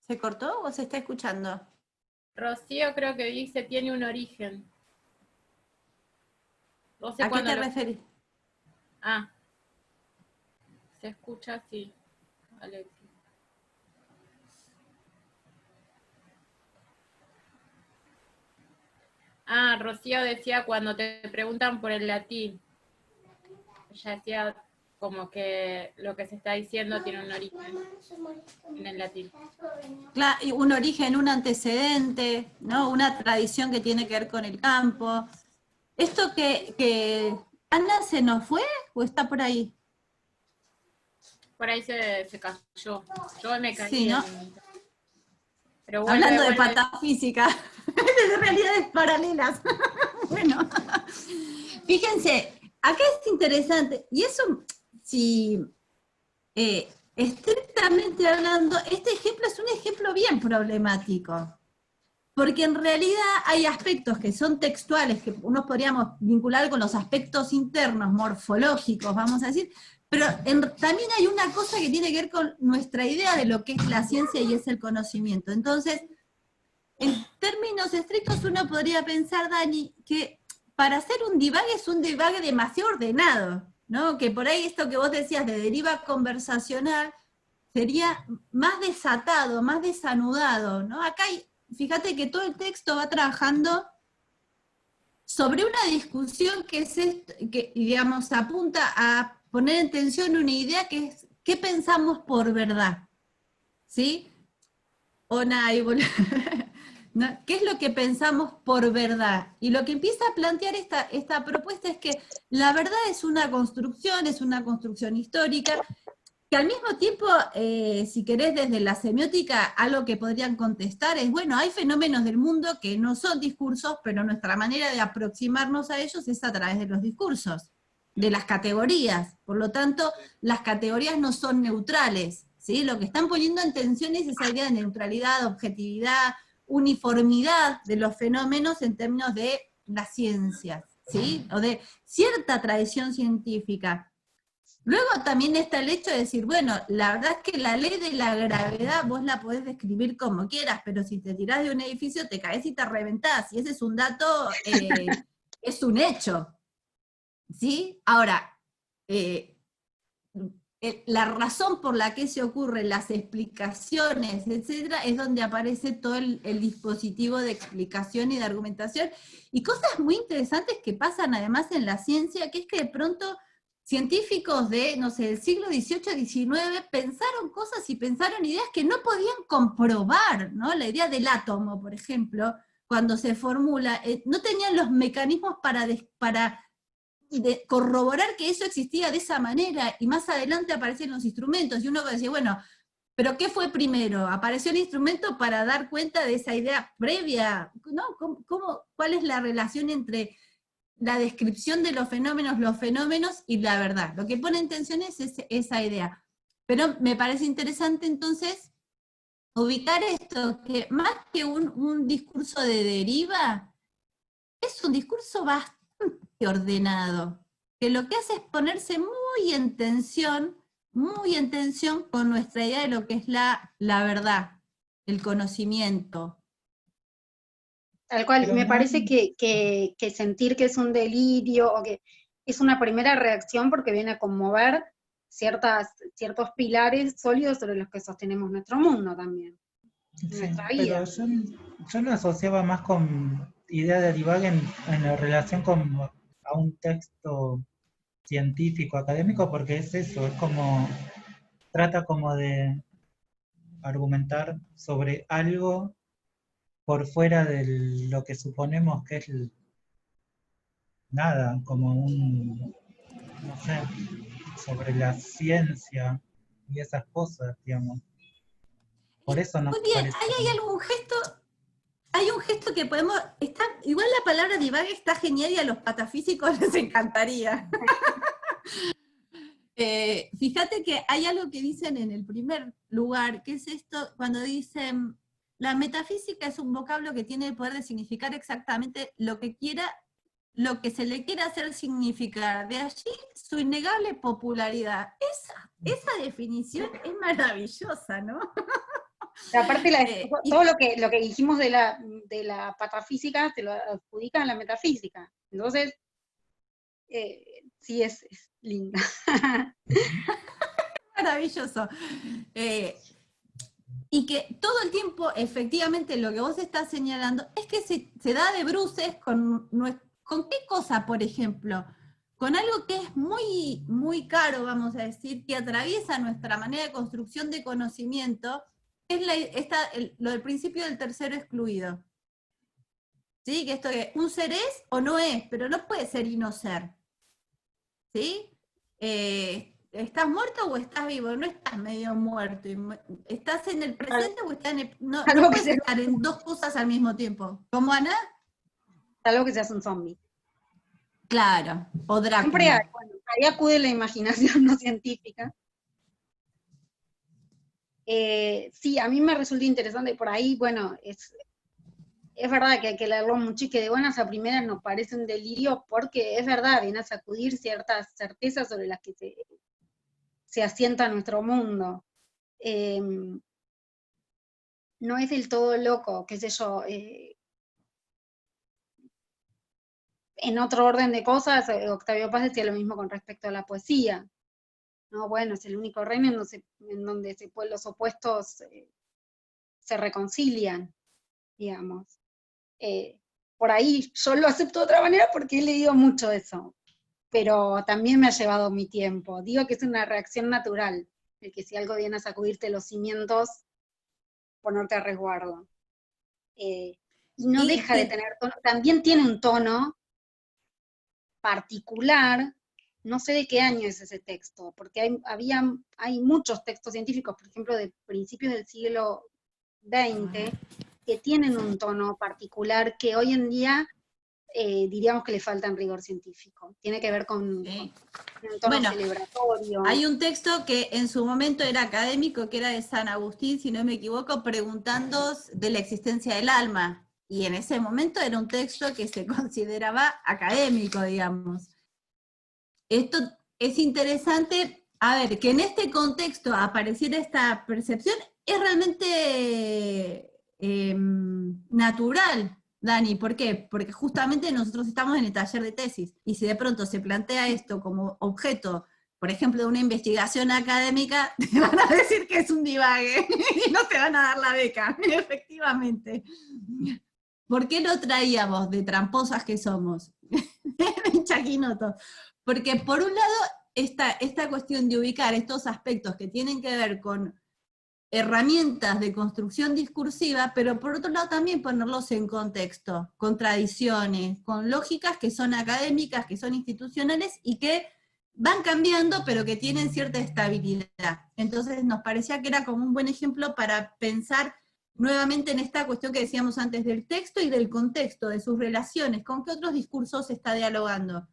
¿Se cortó o se está escuchando? Rocío creo que dice tiene un origen. No sé ¿A qué cuándo te lo- referís? Ah, se escucha así, Alexis. Ah, Rocío decía cuando te preguntan por el latín. Ella decía como que lo que se está diciendo tiene un origen en el latín. Claro, y un origen, un antecedente, ¿no? Una tradición que tiene que ver con el campo. ¿Esto que Ana se nos fue o está por ahí? Por ahí se cayó. Yo me caí. Sí, ¿no? Pero vuelve, Hablando de vuelve. patafísica, de realidades paralelas. Bueno, fíjense, acá es interesante, y eso, si estrictamente hablando, este ejemplo es un ejemplo bien problemático, porque en realidad hay aspectos que son textuales, que unos podríamos vincular con los aspectos internos, morfológicos, vamos a decir, pero también hay una cosa que tiene que ver con nuestra idea de lo que es la ciencia y es el conocimiento. Entonces, en términos estrictos uno podría pensar, Dani, que para hacer un divague es un divague demasiado ordenado, ¿no? Que por ahí esto que vos decías de deriva conversacional sería más desatado, más desanudado, ¿no? Acá fíjate que todo el texto va trabajando sobre una discusión que es que, digamos, apunta a poner en tensión una idea que es ¿qué pensamos por verdad? ¿Sí? ¿No? ¿Qué es lo que pensamos por verdad? Y lo que empieza a plantear esta propuesta es que la verdad es una construcción histórica, que al mismo tiempo, si querés desde la semiótica, algo que podrían contestar es, bueno, hay fenómenos del mundo que no son discursos, pero nuestra manera de aproximarnos a ellos es a través de los discursos, de las categorías. Por lo tanto, las categorías no son neutrales, ¿sí? Lo que están poniendo en tensión es esa idea de neutralidad, objetividad, uniformidad de los fenómenos en términos de las ciencias, ¿sí? O de cierta tradición científica. Luego también está el hecho de decir, bueno, la verdad es que la ley de la gravedad vos la podés describir como quieras, pero si te tirás de un edificio te caes y te reventás, y ese es un dato, es un hecho, ¿sí? Ahora, la razón por la que se ocurren las explicaciones, etcétera, es donde aparece todo el dispositivo de explicación y de argumentación, y cosas muy interesantes que pasan además en la ciencia, que es que de pronto científicos de, no sé, del siglo XVIII, XIX, pensaron cosas y pensaron ideas que no podían comprobar, ¿no? La idea del átomo, por ejemplo, cuando se formula, no tenían los mecanismos para corroborar que eso existía de esa manera, y más adelante aparecen los instrumentos, y uno va a decir, bueno, ¿pero qué fue primero? ¿Apareció el instrumento para dar cuenta de esa idea previa? ¿No? ¿Cuál es la relación entre la descripción de los fenómenos y la verdad? Lo que pone en tensión es esa idea. Pero me parece interesante entonces ubicar esto, que más que un discurso de deriva, es un discurso bastante ordenado, que lo que hace es ponerse muy en tensión con nuestra idea de lo que es la verdad, el conocimiento. Tal cual, Pero me no- parece que sentir que es un delirio o que es una primera reacción porque viene a conmover ciertos pilares sólidos sobre los que sostenemos nuestro mundo también, Sí, nuestra pero vida. yo lo asociaba más con idea de divague en la relación a un texto científico, académico, porque es eso, es como, trata como de argumentar sobre algo por fuera de lo que suponemos que es nada, como no sé, sobre la ciencia y esas cosas, digamos. Por eso nos Muy bien, parece. ahí hay un gesto que podemos, igual la palabra divague está genial y a los patafísicos les encantaría. Fíjate que hay algo que dicen en el primer lugar, que es esto, cuando dicen, la metafísica es un vocablo que tiene el poder de significar exactamente lo que quiera, lo que se le quiera hacer significar. De allí su innegable popularidad. Esa definición es maravillosa, ¿no? Aparte, Y- todo lo que dijimos de la patafísica se lo adjudican a la metafísica. Entonces, sí es linda. Maravilloso. Y que todo el tiempo, efectivamente, lo que vos estás señalando es que se da de bruces con qué cosa, por ejemplo, con algo que es muy, muy caro, vamos a decir, que atraviesa nuestra manera de construcción de conocimiento, es lo del principio del tercero excluido. ¿Sí? Que esto es, un ser es o no es, pero no puede ser y no ser. ¿Sí? ¿Estás muerto o estás vivo? No estás medio muerto. ¿Estás en el presente o estás en el...? No puedes estar en dos cosas al mismo tiempo. ¿Cómo, Ana? Algo que seas un zombie. Claro, o Drácula. Siempre ahí acude la imaginación no científica. Sí, a mí me resulta interesante por ahí, bueno, es verdad que hay que leerlo mucho y que de buenas a primeras nos parece un delirio, porque es verdad, viene a sacudir ciertas certezas sobre las que se asienta nuestro mundo. No es del todo loco, qué sé yo. En otro orden de cosas, Octavio Paz decía lo mismo con respecto a la poesía. No, bueno, es el único reino en donde los opuestos se reconcilian, digamos. Por ahí yo lo acepto de otra manera porque he leído mucho eso, pero también me ha llevado mi tiempo. Digo que es una reacción natural, de que si algo viene a sacudirte los cimientos, ponerte a resguardo. Y no deja de tener tono, también tiene un tono particular. No sé de qué año es ese texto, porque hay muchos textos científicos, por ejemplo, de principios del siglo XX, que tienen un tono particular que hoy en día diríamos que le falta en rigor científico. Tiene que ver con un tono celebratorio. Hay un texto que en su momento era académico, que era de San Agustín, si no me equivoco, preguntando de la existencia del alma. Y en ese momento era un texto que se consideraba académico, digamos. Esto es interesante, a ver, que en este contexto apareciera esta percepción es realmente natural, Dani. ¿Por qué? Porque justamente nosotros estamos en el taller de tesis, y si de pronto se plantea esto como objeto, por ejemplo, de una investigación académica, te van a decir que es un divague, y no te van a dar la beca, efectivamente. ¿Por qué no traíamos, de tramposas que somos, de chaquinotos? Porque por un lado, esta cuestión de ubicar estos aspectos que tienen que ver con herramientas de construcción discursiva, pero por otro lado también ponerlos en contexto, con tradiciones, con lógicas que son académicas, que son institucionales y que van cambiando, pero que tienen cierta estabilidad. Entonces nos parecía que era como un buen ejemplo para pensar nuevamente en esta cuestión que decíamos antes del texto y del contexto, de sus relaciones, con qué otros discursos se está dialogando.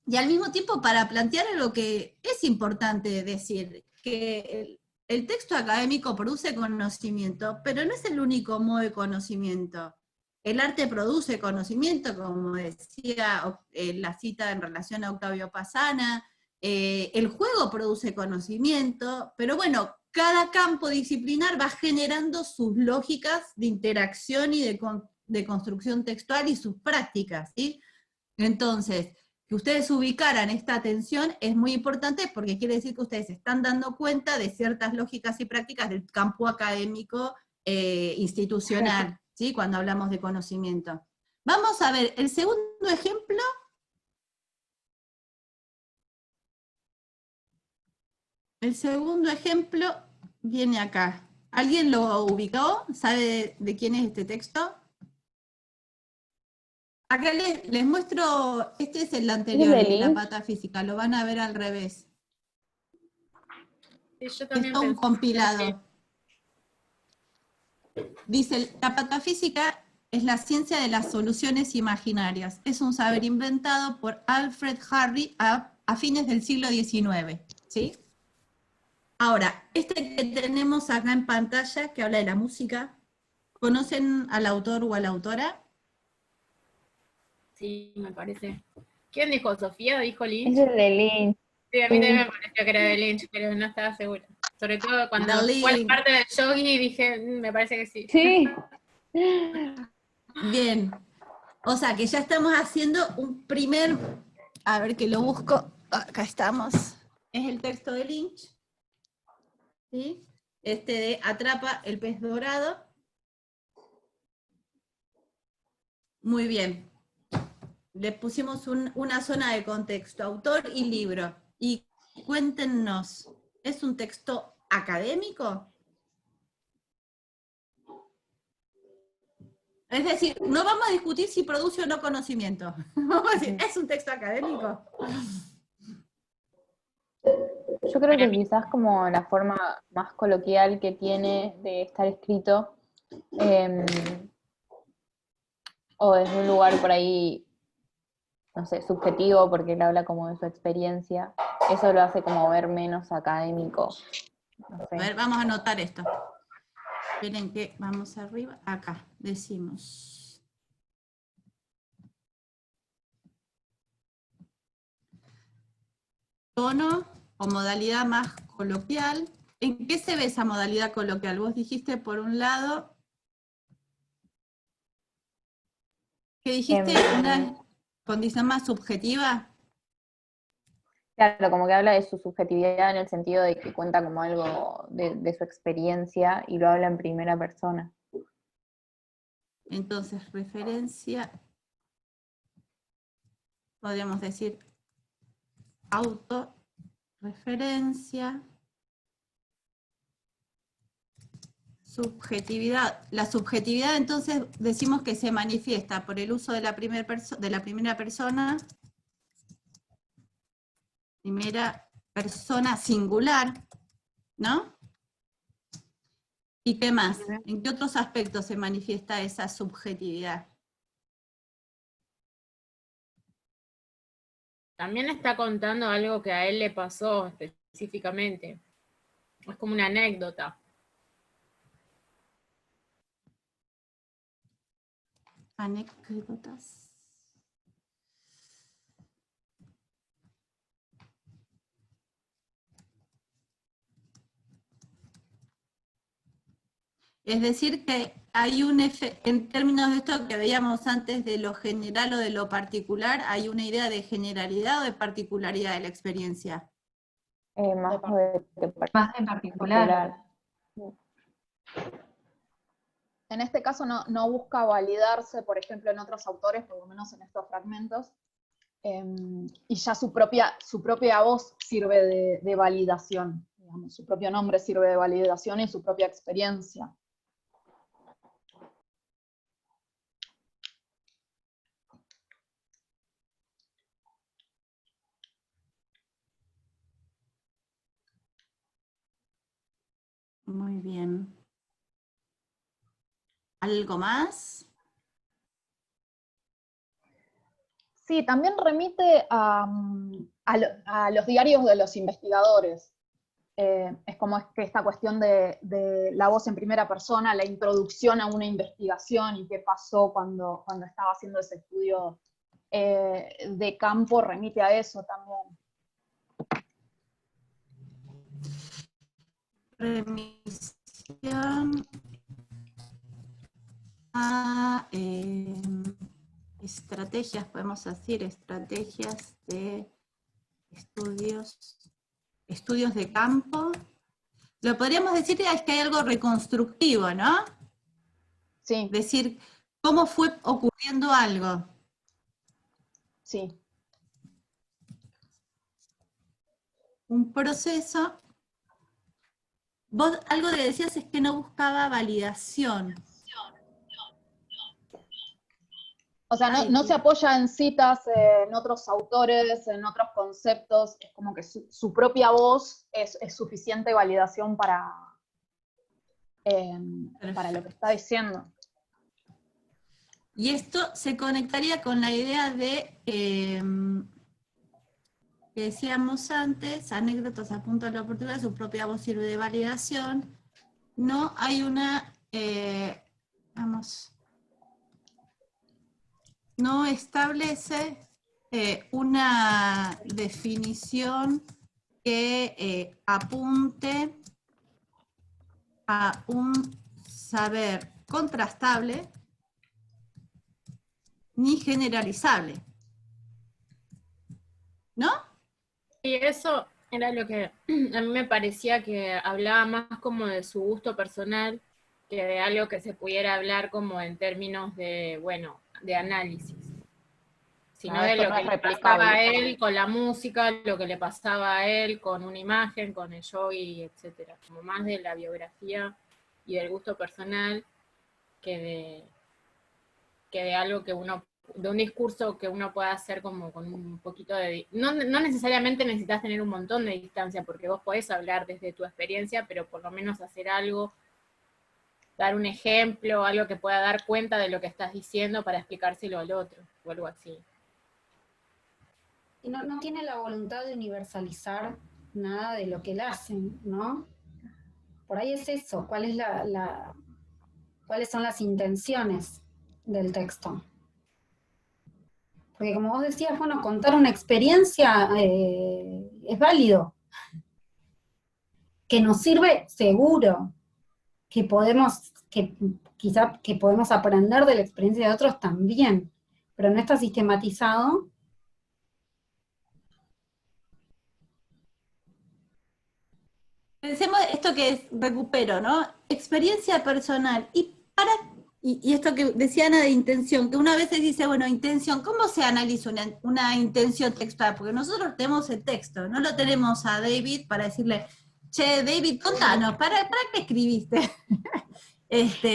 Y al mismo tiempo para plantear lo que es importante decir, que el texto académico produce conocimiento, pero no es el único modo de conocimiento. El arte produce conocimiento, como decía la cita en relación a Octavio Pazana, el juego produce conocimiento, pero bueno, cada campo disciplinar va generando sus lógicas de interacción y de construcción textual y sus prácticas, ¿sí? Entonces, que ustedes ubicaran esta tensión es muy importante porque quiere decir que ustedes se están dando cuenta de ciertas lógicas y prácticas del campo académico institucional, ¿sí? Cuando hablamos de conocimiento. Vamos a ver, el segundo ejemplo. El segundo ejemplo viene acá. ¿Alguien lo ubicó? ¿Sabe de quién es este texto? Acá les muestro, este es el anterior, de la patafísica, lo van a ver al revés. Sí, yo también es un compilado. Dice, la patafísica es la ciencia de las soluciones imaginarias. Es un saber inventado por Alfred Harry a a fines del siglo XIX, ¿sí? Ahora, este que tenemos acá en pantalla, que habla de la música, ¿conocen al autor o a la autora? Sí, me parece. ¿Quién dijo? ¿Sofía? ¿Dijo Es Lynch? el de Lynch. Sí, a mí también me pareció que era de Lynch, pero no estaba segura. Sobre todo cuando fue la Lynch. parte del yogi, dije, me parece que sí. Sí. Bien. O sea que ya estamos haciendo un primer, a ver que lo busco, acá estamos, es el texto de Lynch, ¿sí? Este de Atrapa el pez dorado. Muy bien. Le pusimos una zona de contexto, autor y libro. Y cuéntenos, ¿es un texto académico? Es decir, no vamos a discutir si produce o no conocimiento. Vamos a decir, ¿es un texto académico? Yo creo que quizás como la forma más coloquial que tiene de estar escrito, o desde un lugar por ahí, no sé, subjetivo, porque él habla como de su experiencia, eso lo hace como ver menos académico. No sé. A ver, vamos a anotar esto. Esperen que vamos arriba. Acá, decimos. Tono o modalidad más coloquial. ¿En qué se ve esa modalidad coloquial? Vos dijiste por un lado, ¿qué dijiste? ¿Una condición más subjetiva? Claro, como que habla de su subjetividad en el sentido de que cuenta como algo de su experiencia y lo habla en primera persona. Entonces, referencia, podríamos decir autorreferencia, subjetividad. La subjetividad entonces decimos que se manifiesta por el uso de la primera persona, primera persona singular, ¿no? ¿Y qué más? ¿En qué otros aspectos se manifiesta esa subjetividad? También está contando algo que a él le pasó específicamente. Es como una anécdota. Anécdotas. Es decir, que hay un efecto, en términos de esto que veíamos antes de lo general o de lo particular, hay una idea de generalidad o de particularidad de la experiencia. Más Más en particular. En este caso no busca validarse, por ejemplo, en otros autores, por lo menos en estos fragmentos, y ya su propia voz sirve de validación, digamos, su propio nombre sirve de validación y su propia experiencia. Muy bien. ¿Algo más? Sí, también remite a los diarios de los investigadores. Es como que esta cuestión de la voz en primera persona, la introducción a una investigación y qué pasó cuando estaba haciendo ese estudio de campo, remite a eso también. Remisión a estrategias, podemos decir, estrategias de estudios de campo. Lo podríamos decir es que hay algo reconstructivo, ¿no? Sí. Decir, ¿cómo fue ocurriendo algo? Sí. Un proceso. Vos algo que decías es que no buscaba validación. O sea, no se apoya en citas, en otros autores, en otros conceptos, es como que su propia voz es suficiente validación para lo que está diciendo. Y esto se conectaría con la idea de que decíamos antes, anécdotas a punto de la oportunidad, su propia voz sirve de validación. No hay una, no establece una definición que apunte a un saber contrastable ni generalizable. ¿No? Y eso era lo que a mí me parecía que hablaba más como de su gusto personal que de algo que se pudiera hablar como en términos de, bueno, de análisis. Sino de esto lo no que es le replicable. pasaba a él con la música, lo que le pasaba a él con una imagen, con el yogi, etcétera. Como más de la biografía y del gusto personal que de algo que uno, de un discurso que uno pueda hacer como con un poquito de... No necesariamente necesitas tener un montón de distancia, porque vos podés hablar desde tu experiencia, pero por lo menos hacer algo, dar un ejemplo, algo que pueda dar cuenta de lo que estás diciendo para explicárselo al otro, o algo así. Y no tiene la voluntad de universalizar nada de lo que él hace, ¿no? Por ahí es eso, ¿cuáles son las intenciones del texto? Porque como vos decías, bueno, contar una experiencia es válido, que nos sirve seguro, que podemos aprender de la experiencia de otros también, pero no está sistematizado. Pensemos esto que recupero, ¿no? Experiencia personal. Y esto que decía Ana de intención, que una vez se dice, bueno, intención, ¿cómo se analiza una intención textual? Porque nosotros tenemos el texto, no lo tenemos a David para decirle, che, David, contanos, ¿para qué escribiste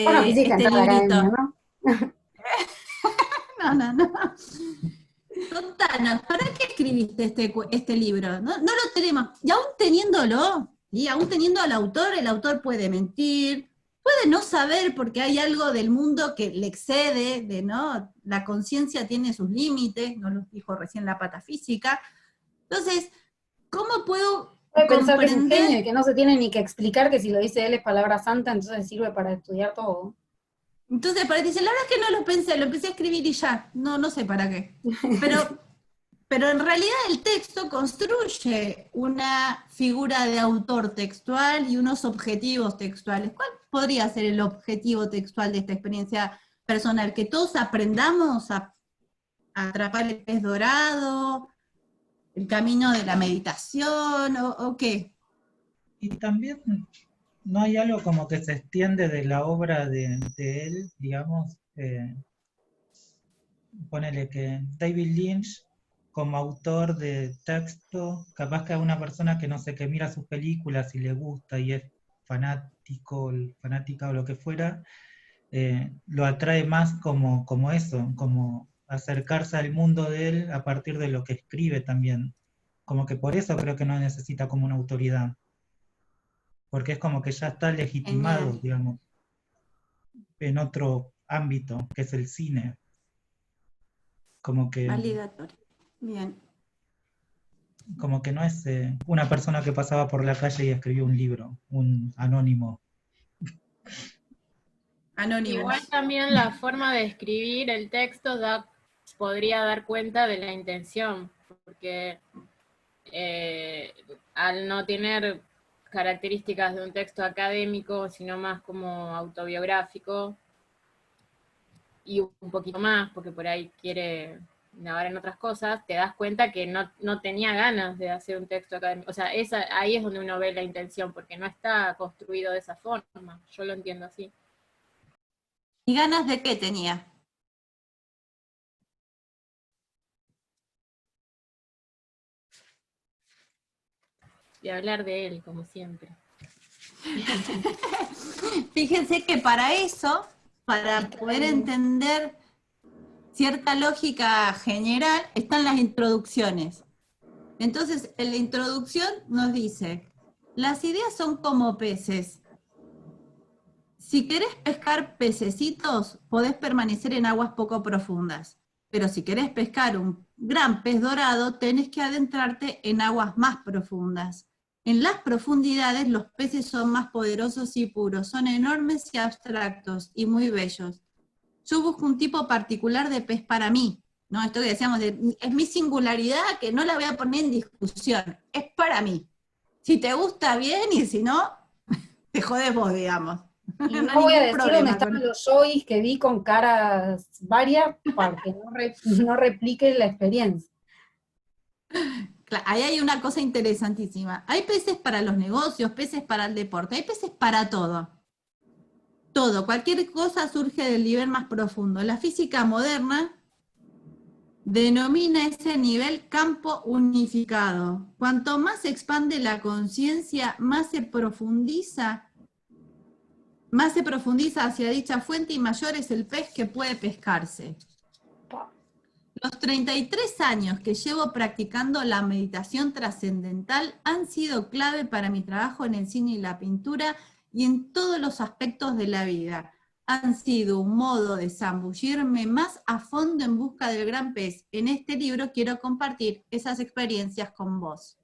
Bueno, quisiste este entrar a la librito? academia, ¿no? No. Contanos, ¿para qué escribiste este libro? No lo tenemos. Y aún teniéndolo, y aún teniendo al autor, el autor puede mentir, puede no saber porque hay algo del mundo que le excede, ¿no? La conciencia tiene sus límites, nos lo dijo recién la patafísica. Entonces, ¿cómo puedo Puede pensar que es un comprender? genio y que no se tiene ni que explicar que si lo dice él es palabra santa, entonces sirve para estudiar todo. Entonces, para decir, la verdad es que no lo pensé, lo empecé a escribir y ya, no sé para qué. Pero en realidad el texto construye una figura de autor textual y unos objetivos textuales. ¿Cuál podría ser el objetivo textual de esta experiencia personal? ¿Que todos aprendamos a atrapar el pez dorado, el camino de la meditación, o qué? Y también no hay algo como que se extiende de la obra de él, digamos, ponele que David Lynch, como autor de texto, capaz que a una persona que no sé, que mira sus películas y le gusta y es fanático, fanática o lo que fuera, lo atrae más como eso, como acercarse al mundo de él a partir de lo que escribe también. Como que por eso creo que no necesita como una autoridad. Porque es como que ya está legitimado, Genial. digamos, en otro ámbito, que es el cine. Como que Validatorio. Bien. no es una persona que pasaba por la calle y escribió un libro, un anónimo. Anónimos. Igual también la forma de escribir el texto podría dar cuenta de la intención, porque al no tener características de un texto académico, sino más como autobiográfico, y un poquito más, porque por ahí quiere navegar en otras cosas, te das cuenta que no tenía ganas de hacer un texto académico. O sea, ahí es donde uno ve la intención, porque no está construido de esa forma. Yo lo entiendo así. ¿Y ganas de qué tenía? De hablar de él, como siempre. Fíjense que para eso, para poder entender cierta lógica general, están las introducciones. Entonces, en la introducción nos dice, las ideas son como peces. Si querés pescar pececitos, podés permanecer en aguas poco profundas. Pero si querés pescar un gran pez dorado, tenés que adentrarte en aguas más profundas. En las profundidades los peces son más poderosos y puros, son enormes y abstractos y muy bellos. Yo busco un tipo particular de pez para mí, ¿no? Esto que decíamos, es mi singularidad que no la voy a poner en discusión, es para mí. Si te gusta bien y si no, te jodes vos, digamos. Y no hay voy a ningún decir problema dónde estaban con- los yois que vi con caras varias para que no replique la experiencia. Ahí hay una cosa interesantísima. Hay peces para los negocios, peces para el deporte, hay peces para todo. Todo, cualquier cosa surge del nivel más profundo. La física moderna denomina ese nivel campo unificado. Cuanto más se expande la conciencia, más se profundiza hacia dicha fuente y mayor es el pez que puede pescarse. Los 33 años que llevo practicando la meditación trascendental han sido clave para mi trabajo en el cine y la pintura y en todos los aspectos de la vida. Han sido un modo de zambullirme más a fondo en busca del gran pez. En este libro quiero compartir esas experiencias con vos.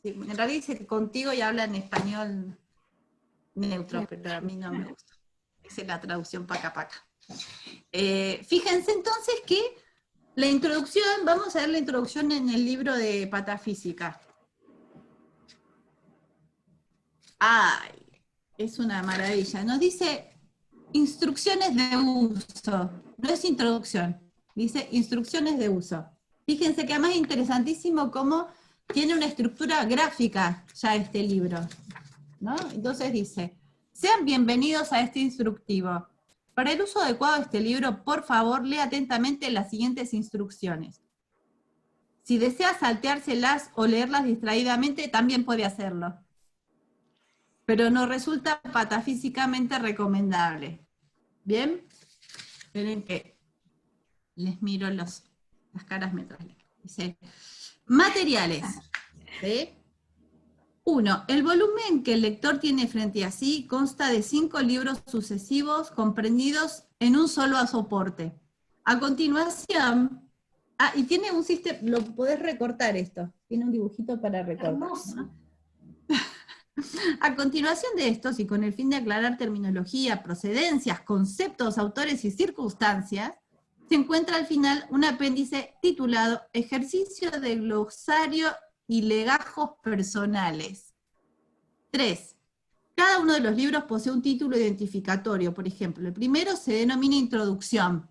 Sí, en realidad dice que contigo y habla en español neutro, pero a mí no me gusta. Esa es la traducción paca paca. Fíjense entonces que la introducción, vamos a ver la introducción en el libro de Patafísica. ¡Ay! Es una maravilla. Nos dice instrucciones de uso. No es introducción, dice instrucciones de uso. Fíjense que además es interesantísimo cómo tiene una estructura gráfica ya este libro, ¿no? Entonces dice, sean bienvenidos a este instructivo. Para el uso adecuado de este libro, por favor, lea atentamente las siguientes instrucciones. Si desea salteárselas o leerlas distraídamente, también puede hacerlo. Pero no resulta patafísicamente recomendable. ¿Bien? Esperen que les miro las caras mientras leo. Dice, materiales. ¿Sí? 1. El volumen que el lector tiene frente a sí consta de 5 libros sucesivos comprendidos en un solo soporte. A continuación, y tiene un sistema, lo podés recortar esto, tiene un dibujito para recortar. Hermoso. ¿No? A continuación de estos, y con el fin de aclarar terminología, procedencias, conceptos, autores y circunstancias, se encuentra al final un apéndice titulado Ejercicio de glosario y legajos personales. 3. Cada uno de los libros posee un título identificatorio. Por ejemplo, el primero se denomina Introducción,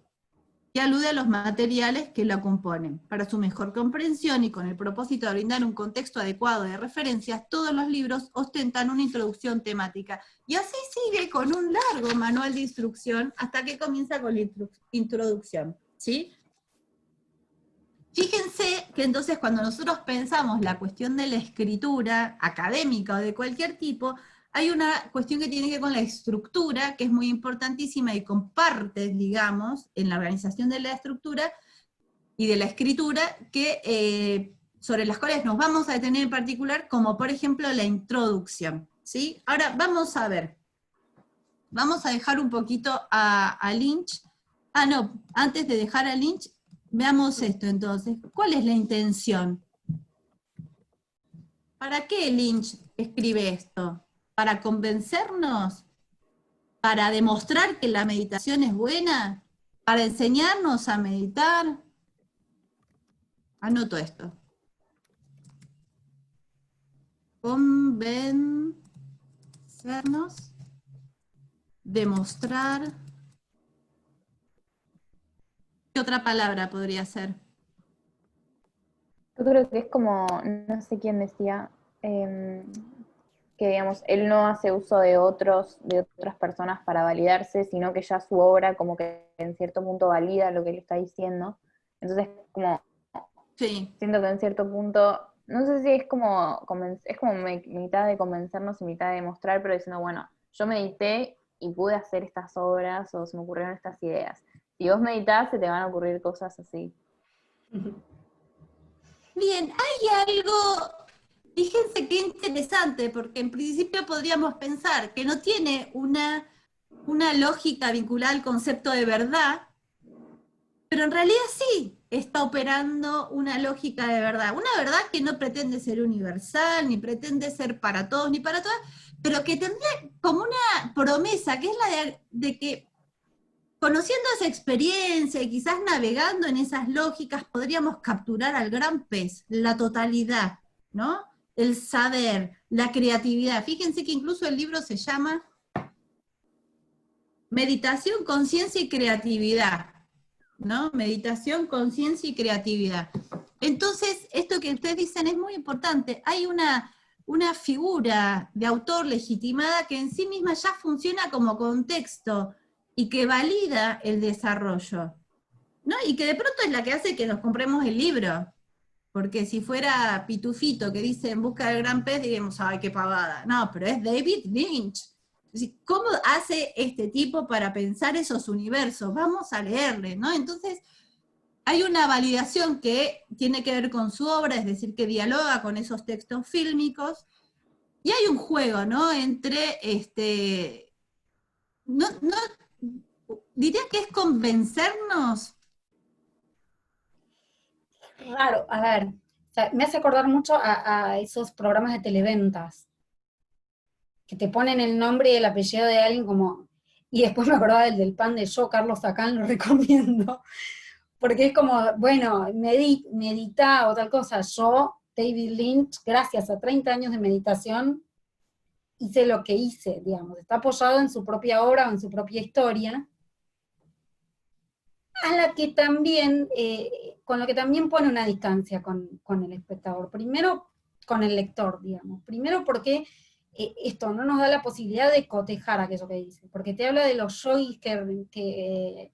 que alude a los materiales que la componen. Para su mejor comprensión y con el propósito de brindar un contexto adecuado de referencias, todos los libros ostentan una introducción temática. Y así sigue con un largo manual de instrucción hasta que comienza con la introducción. ¿Sí? Fíjense que entonces cuando nosotros pensamos la cuestión de la escritura académica o de cualquier tipo, hay una cuestión que tiene que ver con la estructura, que es muy importantísima y con partes, digamos, en la organización de la estructura y de la escritura, que, sobre las cuales nos vamos a detener en particular, como por ejemplo la introducción. ¿Sí? Ahora vamos a ver. Vamos a dejar un poquito a Lynch. No, antes de dejar a Lynch, veamos esto entonces. ¿Cuál es la intención? ¿Para qué Lynch escribe esto? ¿Para convencernos? ¿Para demostrar que la meditación es buena? ¿Para enseñarnos a meditar? Anoto esto. Convencernos, demostrar. ¿Qué otra palabra podría ser? Yo creo que es como, no sé quién decía, que digamos, él no hace uso de otras personas para validarse, sino que ya su obra como que en cierto punto valida lo que él está diciendo. Entonces, como, Sí. siento que en cierto punto, no sé si es como mitad de convencernos y mitad de demostrar, pero diciendo, bueno, yo medité y pude hacer estas obras, o se me ocurrieron estas ideas. Si vos meditás, se te van a ocurrir cosas así. Bien, hay algo, fíjense qué interesante, porque en principio podríamos pensar que no tiene una lógica vinculada al concepto de verdad, pero en realidad sí está operando una lógica de verdad. Una verdad que no pretende ser universal, ni pretende ser para todos, ni para todas, pero que tendría como una promesa, que es la de que conociendo esa experiencia y quizás navegando en esas lógicas, podríamos capturar al gran pez, la totalidad, ¿no? El saber, la creatividad. Fíjense que incluso el libro se llama Meditación, Conciencia y Creatividad, ¿no? Meditación, conciencia y creatividad. Entonces, esto que ustedes dicen es muy importante. Hay una figura de autor legitimada que en sí misma ya funciona como contexto y que valida el desarrollo, ¿no? Y que de pronto es la que hace que nos compremos el libro. Porque si fuera Pitufito que dice En busca del gran pez, diríamos, ay, qué pavada. No, pero es David Lynch. ¿Cómo hace este tipo para pensar esos universos? Vamos a leerle, ¿no? Entonces, hay una validación que tiene que ver con su obra, es decir, que dialoga con esos textos fílmicos, y hay un juego, ¿no? Entre, diría que es convencernos. Raro, a ver, o sea, me hace acordar mucho a esos programas de televentas, que te ponen el nombre y el apellido de alguien como, y después me acordaba del pan de yo, Carlos Sacán, lo recomiendo, porque es como, bueno, medita o tal cosa, yo, David Lynch, gracias a 30 años de meditación, hice lo que hice, digamos, está apoyado en su propia obra o en su propia historia, a la que también, con lo que también pone una distancia con el espectador. Primero, con el lector, digamos. Primero porque esto no nos da la posibilidad de cotejar aquello que dice, porque te habla de los yogis que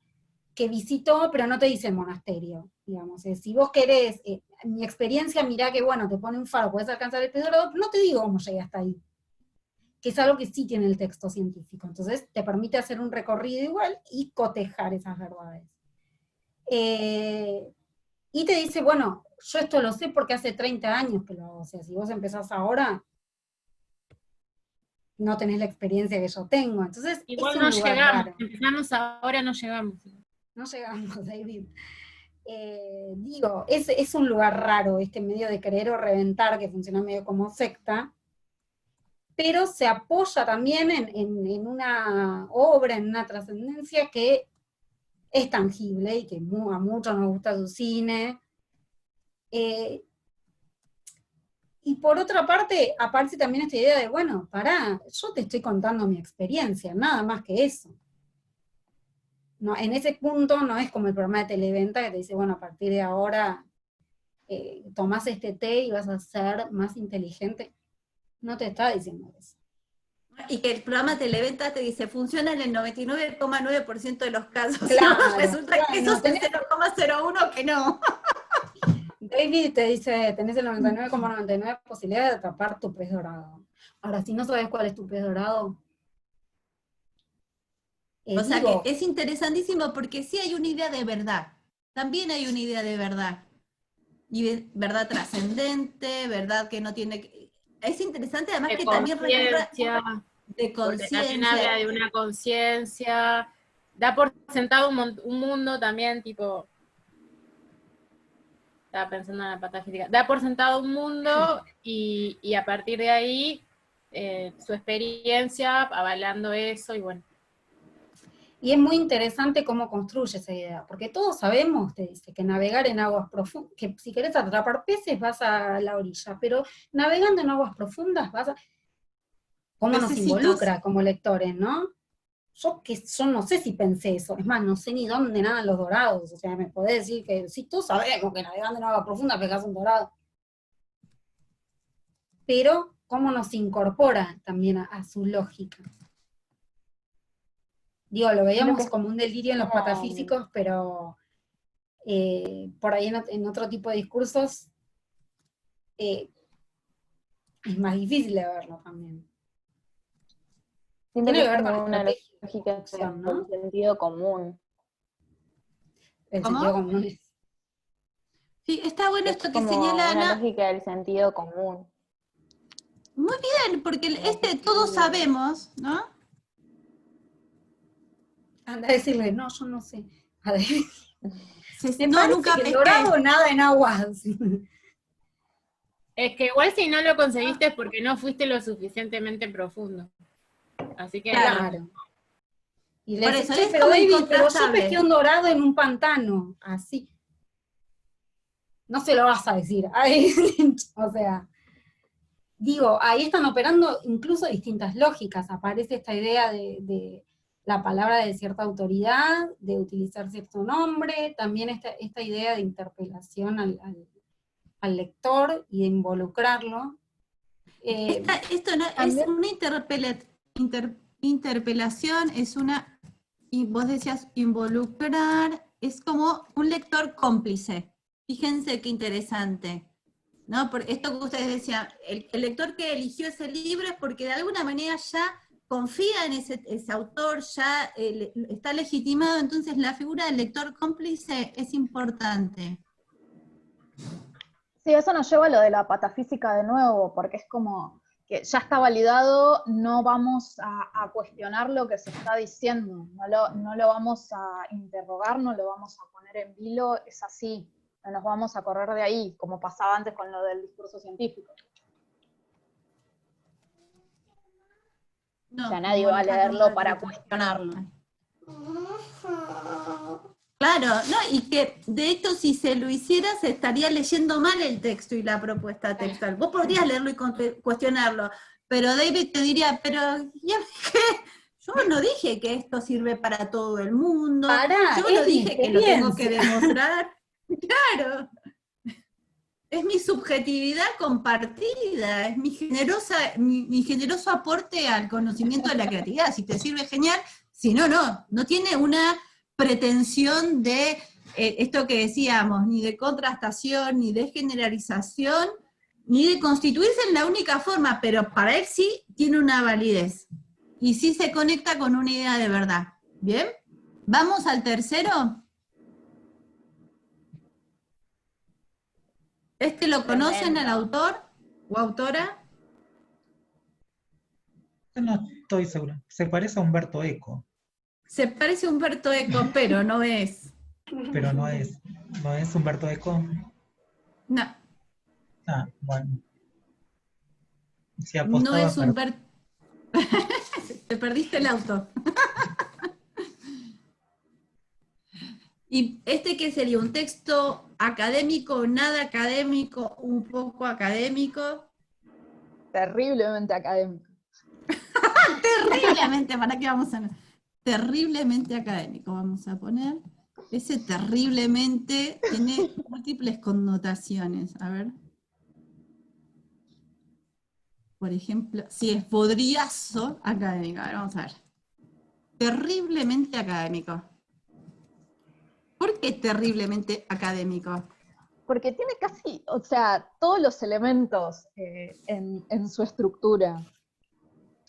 visitó, pero no te dice el monasterio, digamos. Si vos querés, mi experiencia, mirá que bueno, te pone un faro, podés alcanzar el pez dorado, no te digo cómo llegué hasta ahí, que es algo que sí tiene el texto científico. Entonces te permite hacer un recorrido igual y cotejar esas verdades. Y te dice, bueno, yo esto lo sé porque hace 30 años que lo hago, o sea, si vos empezás ahora, no tenés la experiencia que yo tengo, entonces igual es no un lugar llegamos, raro. empezamos ahora, no llegamos. No llegamos, David. Digo, es un lugar raro este medio de querer o reventar, que funciona medio como secta, pero se apoya también en una obra, en una trascendencia que es tangible y que a muchos nos gusta su cine. Y por otra parte, aparece también esta idea de, bueno, pará, yo te estoy contando mi experiencia, nada más que eso. No, en ese punto no es como el programa de Televenta que te dice, bueno, a partir de ahora tomás este té y vas a ser más inteligente. No te está diciendo eso. Y que el programa Televenta te dice, funciona en el 99,9% de los casos. Claro, Resulta que bueno, eso es el 0,01 que no. David te dice, tenés el 99,99 posibilidad de atrapar tu pez dorado. Ahora, si no sabes cuál es tu pez dorado, o sea que es interesantísimo porque sí hay una idea de verdad. También hay una idea de verdad. Y verdad trascendente, verdad que no tiene... Es interesante además que también recurra de conciencia. También habla de una conciencia, da por sentado un mundo también, tipo, estaba pensando en la patafísica, da por sentado un mundo y a partir de ahí su experiencia avalando eso y bueno. Y es muy interesante cómo construye esa idea, porque todos sabemos, te dice, que navegar en aguas profundas, que si querés atrapar peces vas a la orilla, pero navegando en aguas profundas vas a... ¿Cómo nos involucra como lectores, no? Yo no sé si pensé eso, es más, no sé ni dónde nadan los dorados, o sea, me podés decir que sí, todos sabemos que navegando en aguas profundas pescás un dorado. Pero, ¿cómo nos incorpora también a su lógica? Digo, lo veíamos como un delirio en los patafísicos, pero por ahí en otro tipo de discursos es más difícil de verlo también. Siento Tiene que que ver es con como una estrategia, lógica ¿no? del sentido común. El ¿Cómo? sentido común es... Sí, está bueno esto que como señala una Ana. lógica del sentido común. Muy bien, porque todos sabemos, ¿no? Anda a decirle, no, yo no sé. A ver. Me parece que el dorado nada en aguas. Es que igual si no lo conseguiste es porque no fuiste lo suficientemente profundo. Así que Claro. Y le Por decís, eso "Che, es pero como David, pero yo incontrastable". pesqué un dorado en un pantano, así. No se lo vas a decir. Ay, o sea, digo, ahí están operando incluso distintas lógicas. Aparece esta idea de la palabra de cierta autoridad, de utilizar cierto nombre, también esta idea de interpelación al lector y de involucrarlo. Esto no, es También- una interpelación, es una, y vos decías involucrar, es como un lector cómplice. Fíjense qué interesante, ¿no? Por esto que ustedes decían, el lector que eligió ese libro es porque de alguna manera ya confía en ese autor, ya está legitimado, entonces la figura del lector cómplice es importante. Sí, eso nos lleva a lo de la patafísica de nuevo, porque es como que ya está validado, no vamos a cuestionar lo que se está diciendo, no lo vamos a interrogar, no lo vamos a poner en vilo, es así, no nos vamos a correr de ahí, como pasaba antes con lo del discurso científico. No, O sea, nadie como va a está leerlo con para Rodrigo. cuestionarlo. Claro, no, y que de hecho si se lo hiciera se estaría leyendo mal el texto y la propuesta textual. Vos podrías leerlo y cuestionarlo, pero David te diría, pero ¿ya qué? Yo no dije que esto sirve para todo el mundo, Pará, yo es no mi dije que lo tengo que experiencia. demostrar. Claro, es mi subjetividad compartida, es mi generoso aporte al conocimiento de la creatividad. Si te sirve, genial, si no, no tiene una pretensión de esto que decíamos, ni de contrastación, ni de generalización, ni de constituirse en la única forma, pero para él sí tiene una validez. Y sí se conecta con una idea de verdad. ¿Bien? ¿Vamos al tercero? ¿Lo conocen al autor o autora? Yo no estoy seguro. Se parece a Humberto Eco, Se parece a Humberto Eco, pero no es. pero no es Humberto Eco. No, Ah, bueno. Si no apostaba es para... Humberto. Te perdiste el auto. ¿Y qué sería? ¿Un texto académico, nada académico, un poco académico? Terriblemente académico. Terriblemente, ¿para qué vamos a...? Terriblemente académico, vamos a poner. Ese terriblemente tiene múltiples connotaciones. A ver. Por ejemplo, si es podriazo académico. A ver, vamos a ver. Terriblemente académico. ¿Por qué terriblemente académico? Porque tiene casi, o sea, todos los elementos en su estructura.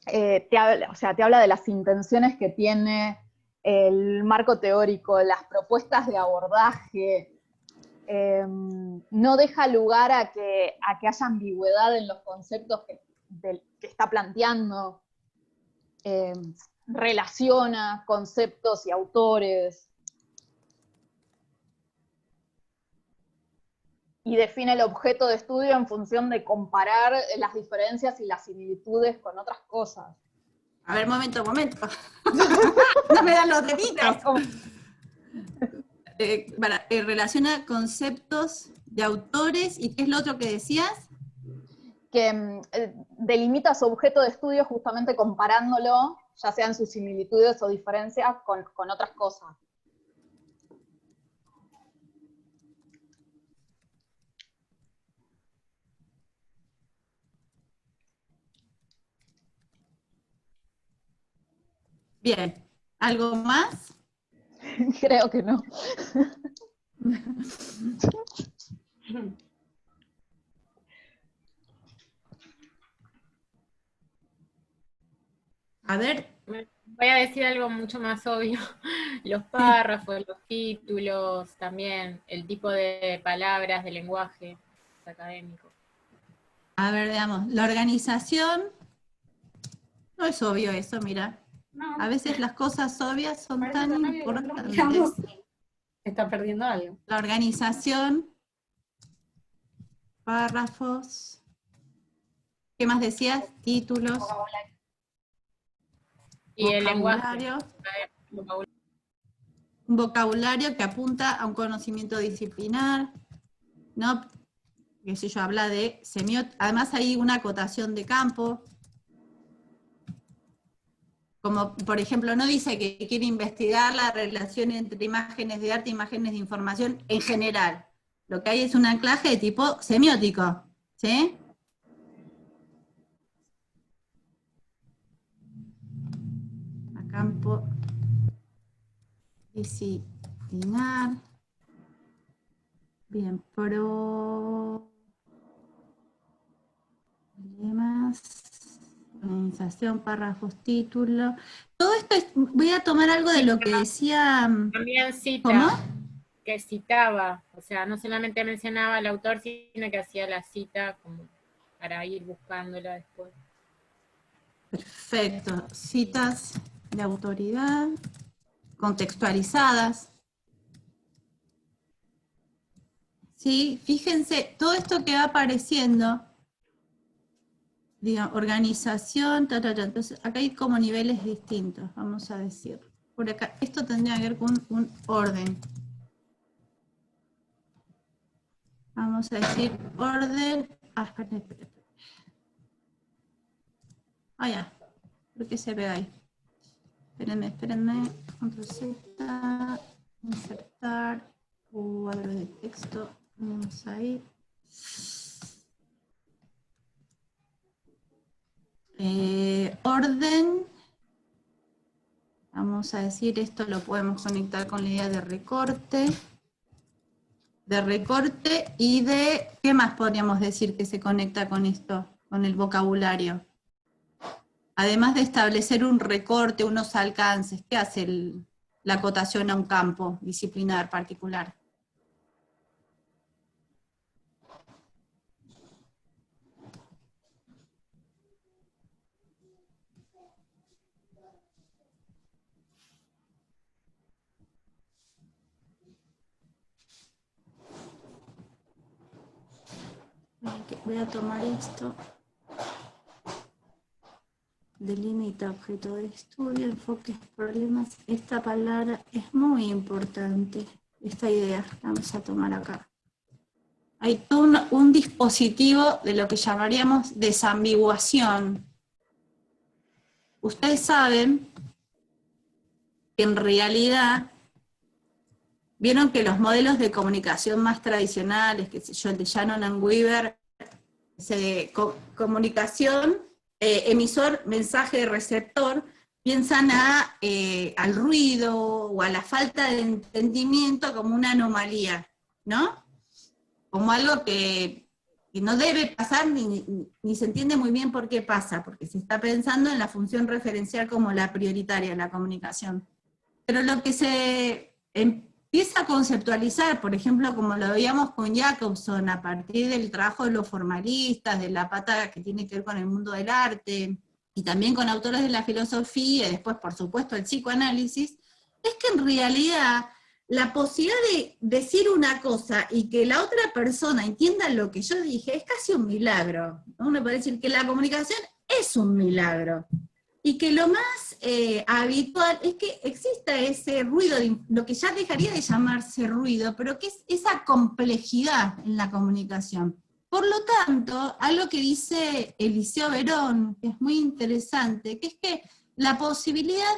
Te habla de las intenciones que tiene, el marco teórico, las propuestas de abordaje, no deja lugar a que haya ambigüedad en los conceptos que está planteando, relaciona conceptos y autores, y define el objeto de estudio en función de comparar las diferencias y las similitudes con otras cosas. A ver, momento. No me dan los deditos. Relaciona conceptos de autores, ¿y qué es lo otro que decías? Que delimita su objeto de estudio justamente comparándolo, ya sean sus similitudes o diferencias, con otras cosas. Bien, ¿algo más? Creo que no. A ver, voy a decir algo mucho más obvio. Los párrafos, los títulos, también el tipo de palabras, de lenguaje académico. a ver, veamos. La organización, no es obvio eso, mira. No, A veces las cosas obvias son parece tan tan obvio que no lo importantes. miramos. Se está perdiendo algo. La organización, párrafos, ¿qué más decías? Títulos, Y el vocabulario. lenguaje. Un vocabulario que apunta a un conocimiento disciplinar, ¿no? Que sé yo, habla de semiótica. Además hay una acotación de campo. Como, por ejemplo, no dice que quiere investigar la relación entre imágenes de arte e imágenes de información en general. Lo que hay es un anclaje de tipo semiótico, ¿sí? A campo disciplinar. Bien, problemas, organización, párrafos, título. Todo esto voy a tomar algo de lo que decía. También cita, ¿Cómo? que citaba, o sea, no solamente mencionaba al autor, sino que hacía la cita como para ir buscándola después. Perfecto. Citas de autoridad, contextualizadas. ¿Sí? Fíjense, todo esto que va apareciendo, digamos, organización, entonces acá hay como niveles distintos, vamos a decir. Por acá, esto tendría que ver con un orden. Vamos a decir orden. Espera. Ya. ¿Por qué se ve ahí? Espérenme. Control Z. Insertar. Cuadro de texto. Vamos a ir. Orden. Vamos a decir, esto lo podemos conectar con la idea de recorte. Y de, ¿qué más podríamos decir que se conecta con esto, con el vocabulario? Además de establecer un recorte, unos alcances, ¿qué hace la acotación a un campo disciplinar particular? Voy a tomar esto. Delimita objeto de estudio, enfoques, problemas. Esta palabra es muy importante. Esta idea la vamos a tomar acá. Hay todo un dispositivo de lo que llamaríamos desambiguación. Ustedes saben que en realidad, vieron que los modelos de comunicación más tradicionales, que sé yo, el de Shannon and Weaver, de comunicación, emisor, mensaje, receptor, piensan al ruido o a la falta de entendimiento como una anomalía, ¿no? Como algo que no debe pasar ni se entiende muy bien por qué pasa, porque se está pensando en la función referencial como la prioritaria de la comunicación. Pero lo que se empieza a conceptualizar, por ejemplo, como lo veíamos con Jacobson, a partir del trabajo de los formalistas, de la pata que tiene que ver con el mundo del arte, y también con autores de la filosofía, y después, por supuesto, el psicoanálisis, es que en realidad la posibilidad de decir una cosa y que la otra persona entienda lo que yo dije es casi un milagro, ¿no? Uno puede decir que la comunicación es un milagro. Y que lo más habitual es que exista ese ruido, lo que ya dejaría de llamarse ruido, pero que es esa complejidad en la comunicación. Por lo tanto, algo que dice Eliseo Verón, que es muy interesante, que es que la posibilidad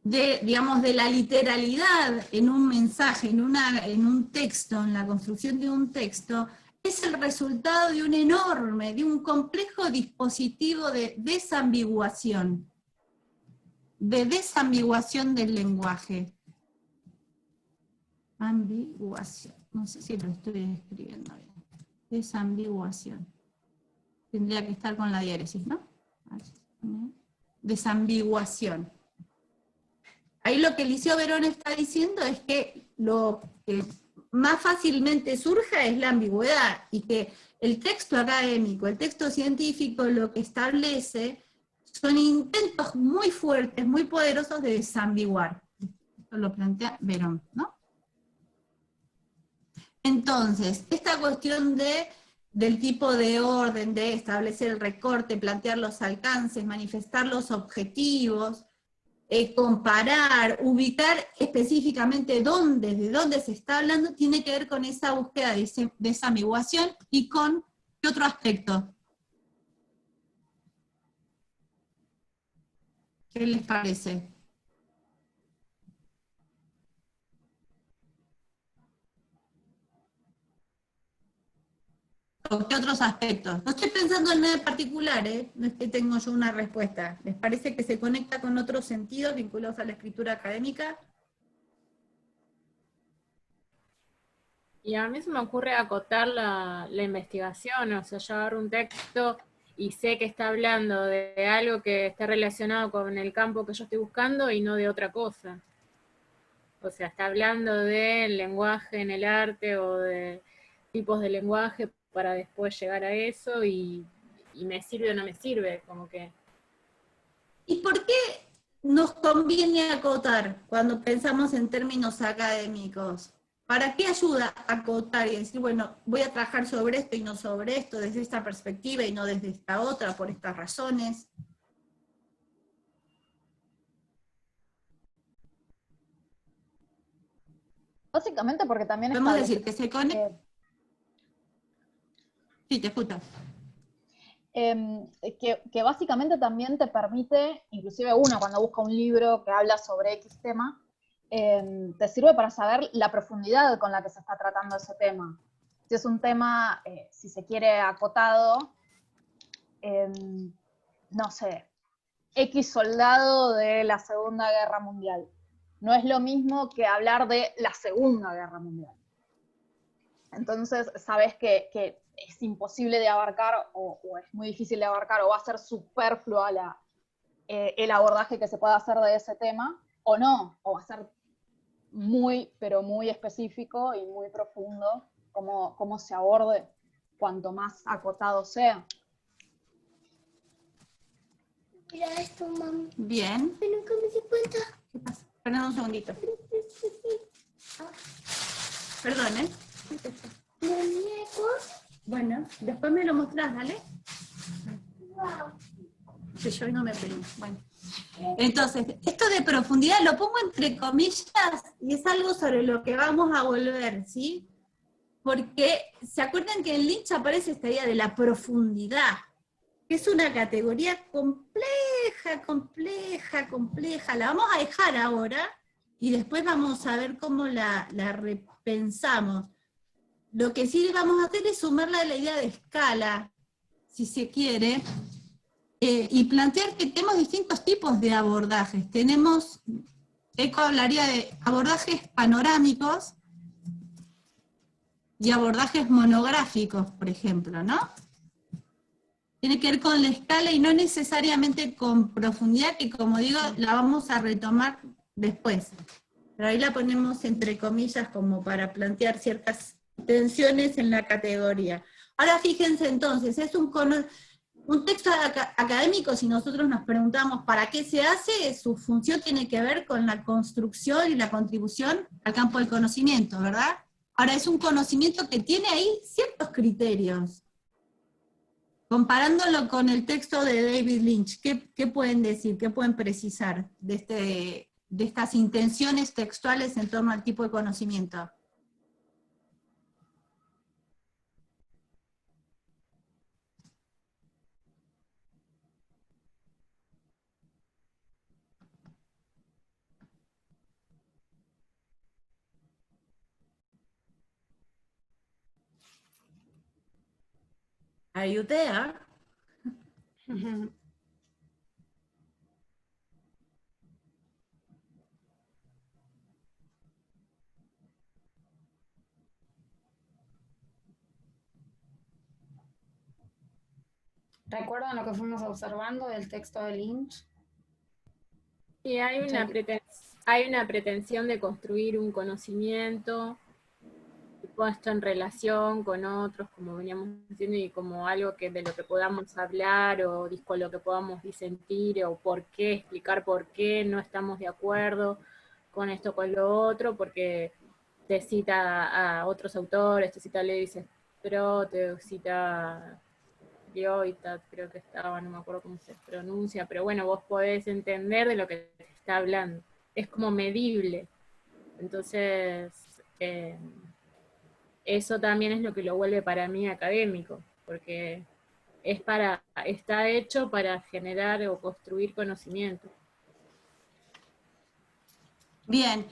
digamos, de la literalidad en un mensaje, en un texto, en la construcción de un texto, es el resultado de de un complejo dispositivo de desambiguación del lenguaje. Ambiguación, no sé si lo estoy escribiendo bien. Desambiguación. Tendría que estar con la diéresis, ¿no? Desambiguación. Ahí lo que Eliseo Verón está diciendo es que lo que más fácilmente surja es la ambigüedad, y que el texto académico, el texto científico, lo que establece son intentos muy fuertes, muy poderosos de desambiguar. lo plantea Verón, ¿no? Entonces, esta cuestión del tipo de orden, de establecer el recorte, plantear los alcances, manifestar los objetivos, comparar, ubicar específicamente de dónde se está hablando, tiene que ver con esa búsqueda de esa ambiguación y con ¿qué otro aspecto? ¿Qué les parece? ¿O qué otros aspectos? No estoy pensando en nada en particular, ¿eh? No es que tengo yo una respuesta. ¿Les parece que se conecta con otros sentidos vinculados a la escritura académica? Y a mí se me ocurre acotar la investigación, o sea, yo agarro un texto y sé que está hablando de algo que está relacionado con el campo que yo estoy buscando y no de otra cosa. O sea, está hablando del lenguaje en el arte o de tipos de lenguaje para después llegar a eso y me sirve o no me sirve, como que... ¿Y por qué nos conviene acotar cuando pensamos en términos académicos? ¿Para qué ayuda acotar y decir, bueno, voy a trabajar sobre esto y no sobre esto, desde esta perspectiva y no desde esta otra, por estas razones? Básicamente porque también Podemos establece decir que se conecta. Sí, te escucho. Que básicamente también te permite, inclusive uno cuando busca un libro que habla sobre X tema, te sirve para saber la profundidad con la que se está tratando ese tema. Si es un tema, si se quiere, acotado, no sé, X soldado de la Segunda Guerra Mundial. No es lo mismo que hablar de la Segunda Guerra Mundial. Entonces, sabes que es imposible de abarcar, o es muy difícil de abarcar, o va a ser superflua el abordaje que se pueda hacer de ese tema, o no, o va a ser muy, pero muy específico y muy profundo cómo se aborde, cuanto más acotado sea. Mira esto, mami. Bien. Pero nunca me di cuenta. ¿Qué pasa? Perdón un segundito. Perdón, ¿eh? Muñecos. Bueno, después me lo mostrás, ¿dale? Wow. Que yo no me peino. Bueno. Entonces, esto de profundidad lo pongo entre comillas y es algo sobre lo que vamos a volver, ¿sí? Porque, ¿se acuerdan que en Lynch aparece esta idea de la profundidad? Que es una categoría compleja, compleja, compleja. La vamos a dejar ahora y después vamos a ver cómo la repensamos. Lo que sí vamos a hacer es sumarla a la idea de escala, si se quiere, y plantear que tenemos distintos tipos de abordajes. Tenemos, Eco hablaría de abordajes panorámicos y abordajes monográficos, por ejemplo, ¿no? Tiene que ver con la escala y no necesariamente con profundidad, que como digo, la vamos a retomar después. Pero ahí la ponemos entre comillas como para plantear ciertas tensiones en la categoría. Ahora fíjense entonces, es un texto académico, si nosotros nos preguntamos para qué se hace, su función tiene que ver con la construcción y la contribución al campo del conocimiento, ¿verdad? Ahora es un conocimiento que tiene ahí ciertos criterios. Comparándolo con el texto de David Lynch, ¿qué pueden decir, qué pueden precisar de estas intenciones textuales en torno al tipo de conocimiento? Are you there? ¿Recuerdan lo que fuimos observando del texto de Lynch? Y hay una pretensión de construir un conocimiento puesto en relación con otros, como veníamos diciendo, y como algo de lo que podamos hablar, o con lo que podamos disentir, o por qué, explicar por qué no estamos de acuerdo, con esto, con lo otro, porque te cita a otros autores, te cita a Lewis Strauss, te cita Lioitat, creo que estaba, no me acuerdo cómo se pronuncia, pero bueno, vos podés entender de lo que te está hablando. Es como medible. Entonces, eso también es lo que lo vuelve para mí académico, porque está hecho para generar o construir conocimiento. Bien.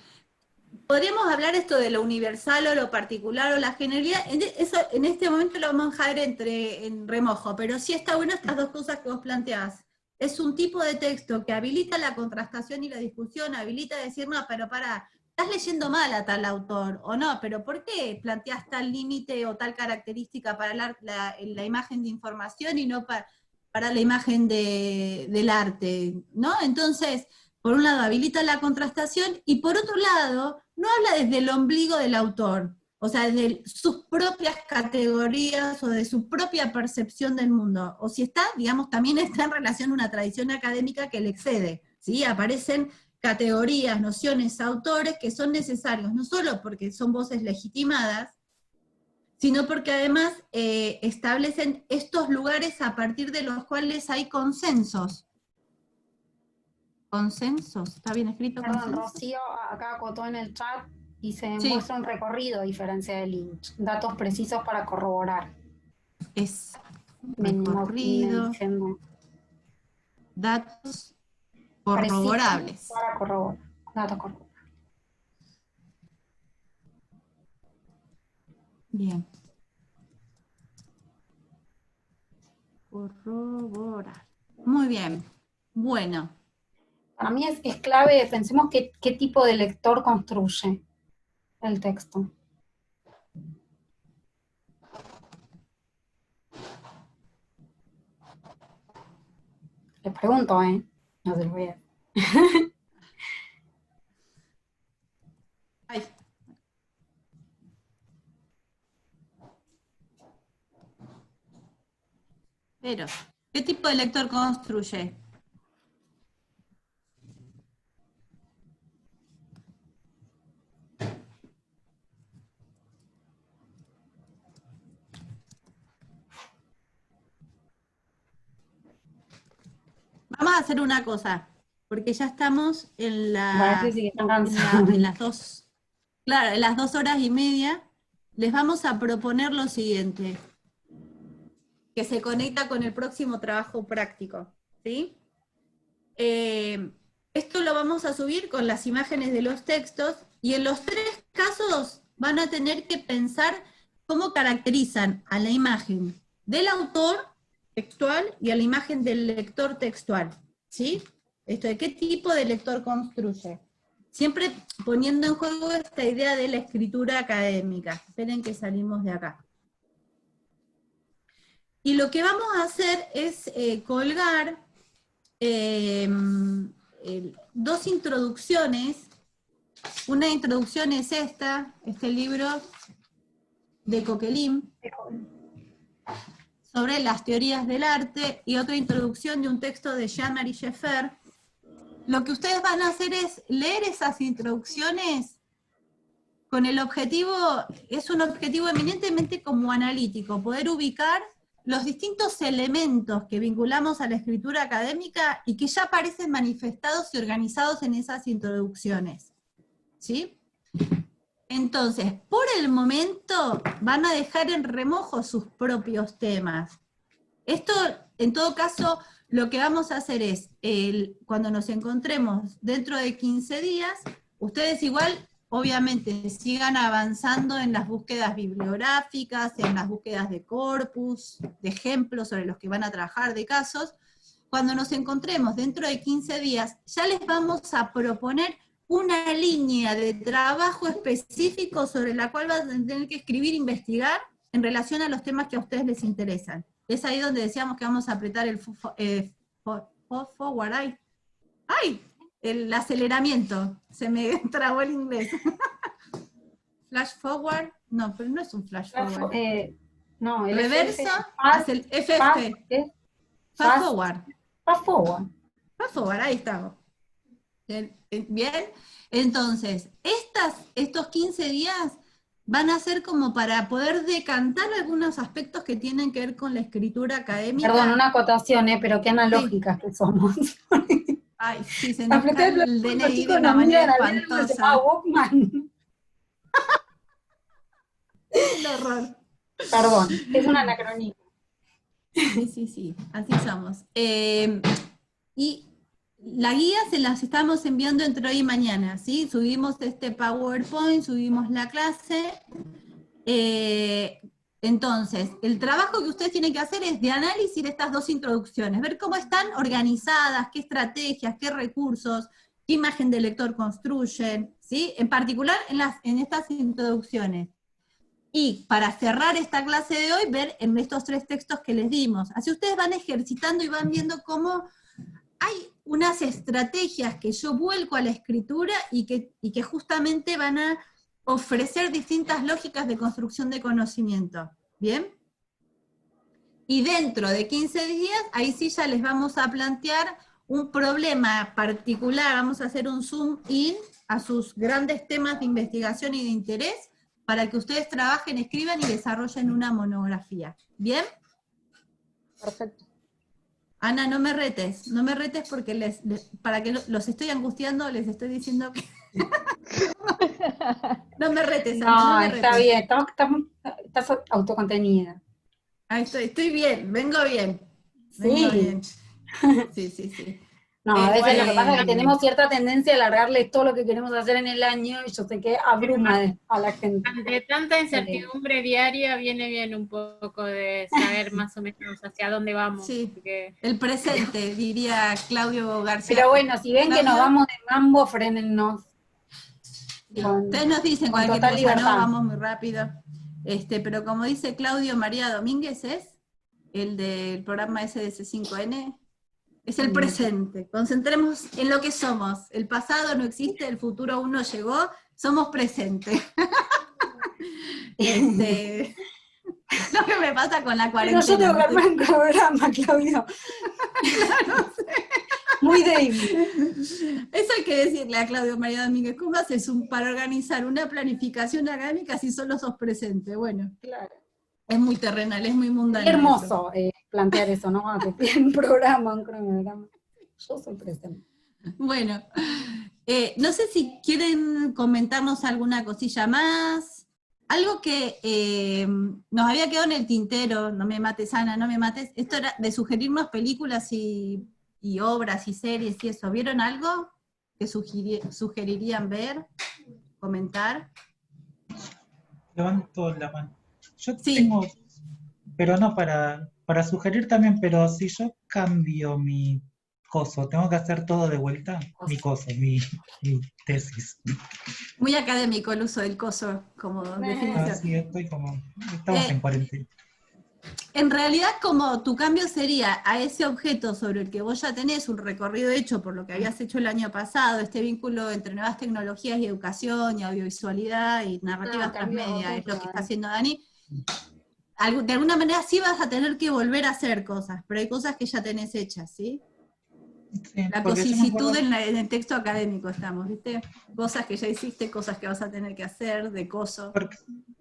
Podríamos hablar esto de lo universal o lo particular o la generalidad, eso en este momento lo vamos a dejar en remojo, pero sí está bueno estas dos cosas que vos planteás. Es un tipo de texto que habilita la contrastación y la discusión, habilita decir, no, pero estás leyendo mal a tal autor, o no, pero ¿por qué planteás tal límite o tal característica para la imagen de información y no para la imagen del arte? ¿No? Entonces, por un lado habilita la contrastación y por otro lado no habla desde el ombligo del autor, o sea, desde sus propias categorías o de su propia percepción del mundo, o si está, digamos, también está en relación a una tradición académica que le excede, ¿sí? Aparecen categorías, nociones, autores que son necesarios, no solo porque son voces legitimadas, sino porque además establecen estos lugares a partir de los cuales hay consensos. ¿Consensos? ¿Está bien escrito? Perdón, ¿Consensos? Rocío acá acotó en el chat y se Sí. muestra un recorrido a diferencia de Lynch. Datos precisos para corroborar. Es Venimos recorrido, diciendo. datos Precisos corroborables. para corroborar. Datos corroborables. Bien. Corroborar. Muy bien. Bueno. Para mí es clave, pensemos qué tipo de lector construye el texto. Les pregunto, no se lo voy a... Ay. Pero, ¿qué tipo de lector construye? Vamos a hacer una cosa, porque ya estamos en las dos, claro, en las 2 horas y media. Les vamos a proponer lo siguiente, que se conecta con el próximo trabajo práctico, ¿sí? Esto lo vamos a subir con las imágenes de los textos, y en los 3 casos van a tener que pensar cómo caracterizan a la imagen del autor textual y a la imagen del lector textual, ¿sí? Esto de qué tipo de lector construye. Siempre poniendo en juego esta idea de la escritura académica. Esperen que salimos de acá. Y lo que vamos a hacer es colgar 2 introducciones. Una introducción es este libro de Coquelin, sobre las teorías del arte, y otra introducción de un texto de Jean-Marie Schaeffer. Lo que ustedes van a hacer es leer esas introducciones con el objetivo, es un objetivo eminentemente como analítico, poder ubicar los distintos elementos que vinculamos a la escritura académica y que ya aparecen manifestados y organizados en esas introducciones, ¿sí? Entonces, por el momento, van a dejar en remojo sus propios temas. Esto, en todo caso, lo que vamos a hacer es, cuando nos encontremos dentro de 15 días, ustedes igual, obviamente, sigan avanzando en las búsquedas bibliográficas, en las búsquedas de corpus, de ejemplos sobre los que van a trabajar, de casos. Cuando nos encontremos dentro de 15 días, ya les vamos a proponer una línea de trabajo específico sobre la cual van a tener que escribir, investigar, en relación a los temas que a ustedes les interesan. Es ahí donde decíamos que vamos a apretar el forward, el aceleramiento, se me trabó el inglés. Flash forward, no, pero no es un flash forward. No, el reverso, hace el FF. Fast forward. Fast forward. Fast forward, ahí estamos. Bien, entonces, estos 15 días van a ser como para poder decantar algunos aspectos que tienen que ver con la escritura académica. Perdón, una acotación, pero qué analógicas que somos. Ay, sí, se nos Apreté cae el el botón, DNI chicos, de una nos miran manera al dedo, se espantosa. llama Walkman. El horror. Perdón, es un anacronismo. Sí, así somos. Y la guía se las estamos enviando entre hoy y mañana, ¿sí? Subimos este PowerPoint, subimos la clase. Entonces, el trabajo que ustedes tienen que hacer es de análisis de estas dos introducciones, ver cómo están organizadas, qué estrategias, qué recursos, qué imagen de lector construyen, ¿sí? En particular en estas introducciones. Y para cerrar esta clase de hoy, ver en estos 3 textos que les dimos. Así ustedes van ejercitando y van viendo cómo hay unas estrategias que yo vuelco a la escritura y que justamente van a ofrecer distintas lógicas de construcción de conocimiento. ¿Bien? Y dentro de 15 días, ahí sí ya les vamos a plantear un problema particular, vamos a hacer un zoom in a sus grandes temas de investigación y de interés, para que ustedes trabajen, escriban y desarrollen una monografía. ¿Bien? Perfecto. Ana, no me retes porque para que los estoy angustiando, les estoy diciendo que... No me retes, Ana, No, no me está retes. bien, estás autocontenida. Ahí estoy bien, vengo bien. Vengo Sí. bien. Sí. No, a veces lo que pasa es que Bueno, tenemos cierta tendencia a alargarle todo lo que queremos hacer en el año y yo sé que abruma a la gente. Ante tanta incertidumbre diaria viene bien un poco de saber más o menos hacia dónde vamos. sí, Porque... el presente, diría Claudio García. Pero bueno, si ven que nos Claudio, vamos de mambo, frénennos. ustedes nos dicen con cualquier total cosa, libertad. no, vamos muy rápido. Pero como dice Claudio María Domínguez, es el del programa SDC5N, es el presente. Concentremos en lo que somos. El pasado no existe, el futuro aún no llegó, somos presente. Lo que me pasa con la Pero yo cuarentena. tengo que armar un programa, Claudio. No sé. Muy débil. Eso hay que decirle a Claudio María Domínguez, ¿cómo haces para organizar una planificación académica si solo sos presente? Bueno, Claro. es muy terrenal, es muy mundano. Qué hermoso plantear eso, ¿no? Que tiene un programa, un cronograma. Yo soy presente. Bueno, no sé si quieren comentarnos alguna cosilla más. Algo que nos había quedado en el tintero, no me mates, Ana, no me mates. Esto era de sugerirnos películas y obras y series y eso. ¿Vieron algo que sugerirían ver, comentar? Levanto la mano. Yo Sí. tengo, pero no para sugerir también, pero si yo cambio mi coso, ¿tengo que hacer todo de vuelta? Mi coso, mi tesis. Muy académico el uso del coso como definición. Así estoy como, estamos en cuarentena. En realidad, como tu cambio sería a ese objeto sobre el que vos ya tenés un recorrido hecho por lo que habías hecho el año pasado, este vínculo entre nuevas tecnologías y educación, y audiovisualidad, y narrativas transmedia, es lo que está haciendo Dani, de alguna manera sí vas a tener que volver a hacer cosas, pero hay cosas que ya tenés hechas, ¿sí? Sí, La porque yo me cosicitud acuerdo- en el texto académico estamos, ¿viste? Cosas que ya hiciste, cosas que vas a tener que hacer, de coso.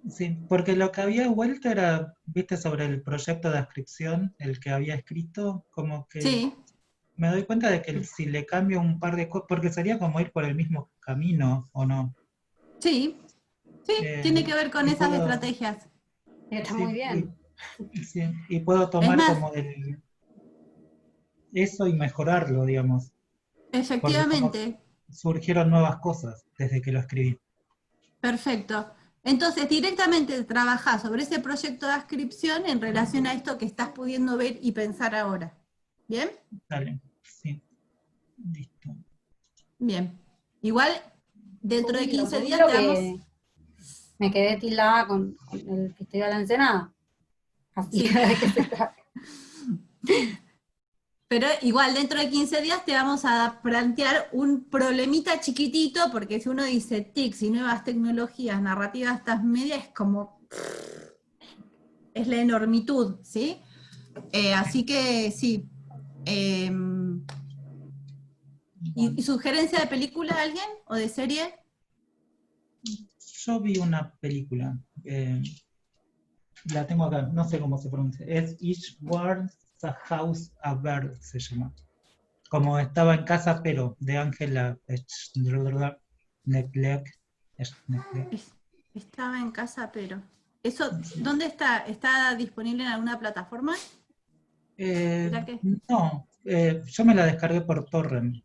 Sí, porque lo que había vuelto era, viste, sobre el proyecto de adscripción, el que había escrito, como que Sí, me doy cuenta de que si le cambio un par de cosas, porque sería como ir por el mismo camino, ¿o no? sí, tiene que ver con y esas puedo- estrategias. Está sí, muy bien. sí, y puedo tomar más, como eso y mejorarlo, digamos, porque como efectivamente, surgieron nuevas cosas desde que lo escribí. perfecto. Entonces, directamente trabajás sobre ese proyecto de adscripción en relación a esto que estás pudiendo ver y pensar ahora. ¿Bien? Dale, sí, listo. Bien. Igual, dentro de 15 días Lo te que vamos... me quedé tildada con el Festival de la Ensenada. Así Sí. que de qué se trata. Pero igual, dentro de 15 días te vamos a plantear un problemita chiquitito, porque si uno dice TICs y nuevas tecnologías, narrativas transmedia, es como... es la enormitud, ¿sí? Así que sí. ¿Y sugerencia de película a alguien? ¿O de serie? Yo vi una película, la tengo acá, no sé cómo se pronuncia, es Each Ward's a House a Bird, se llama. Como estaba en casa, pero de Ángela Neglect. Estaba en casa, pero... ¿Eso dónde está? ¿Está disponible en alguna plataforma? ¿Será que? No, yo me la descargué por torrent.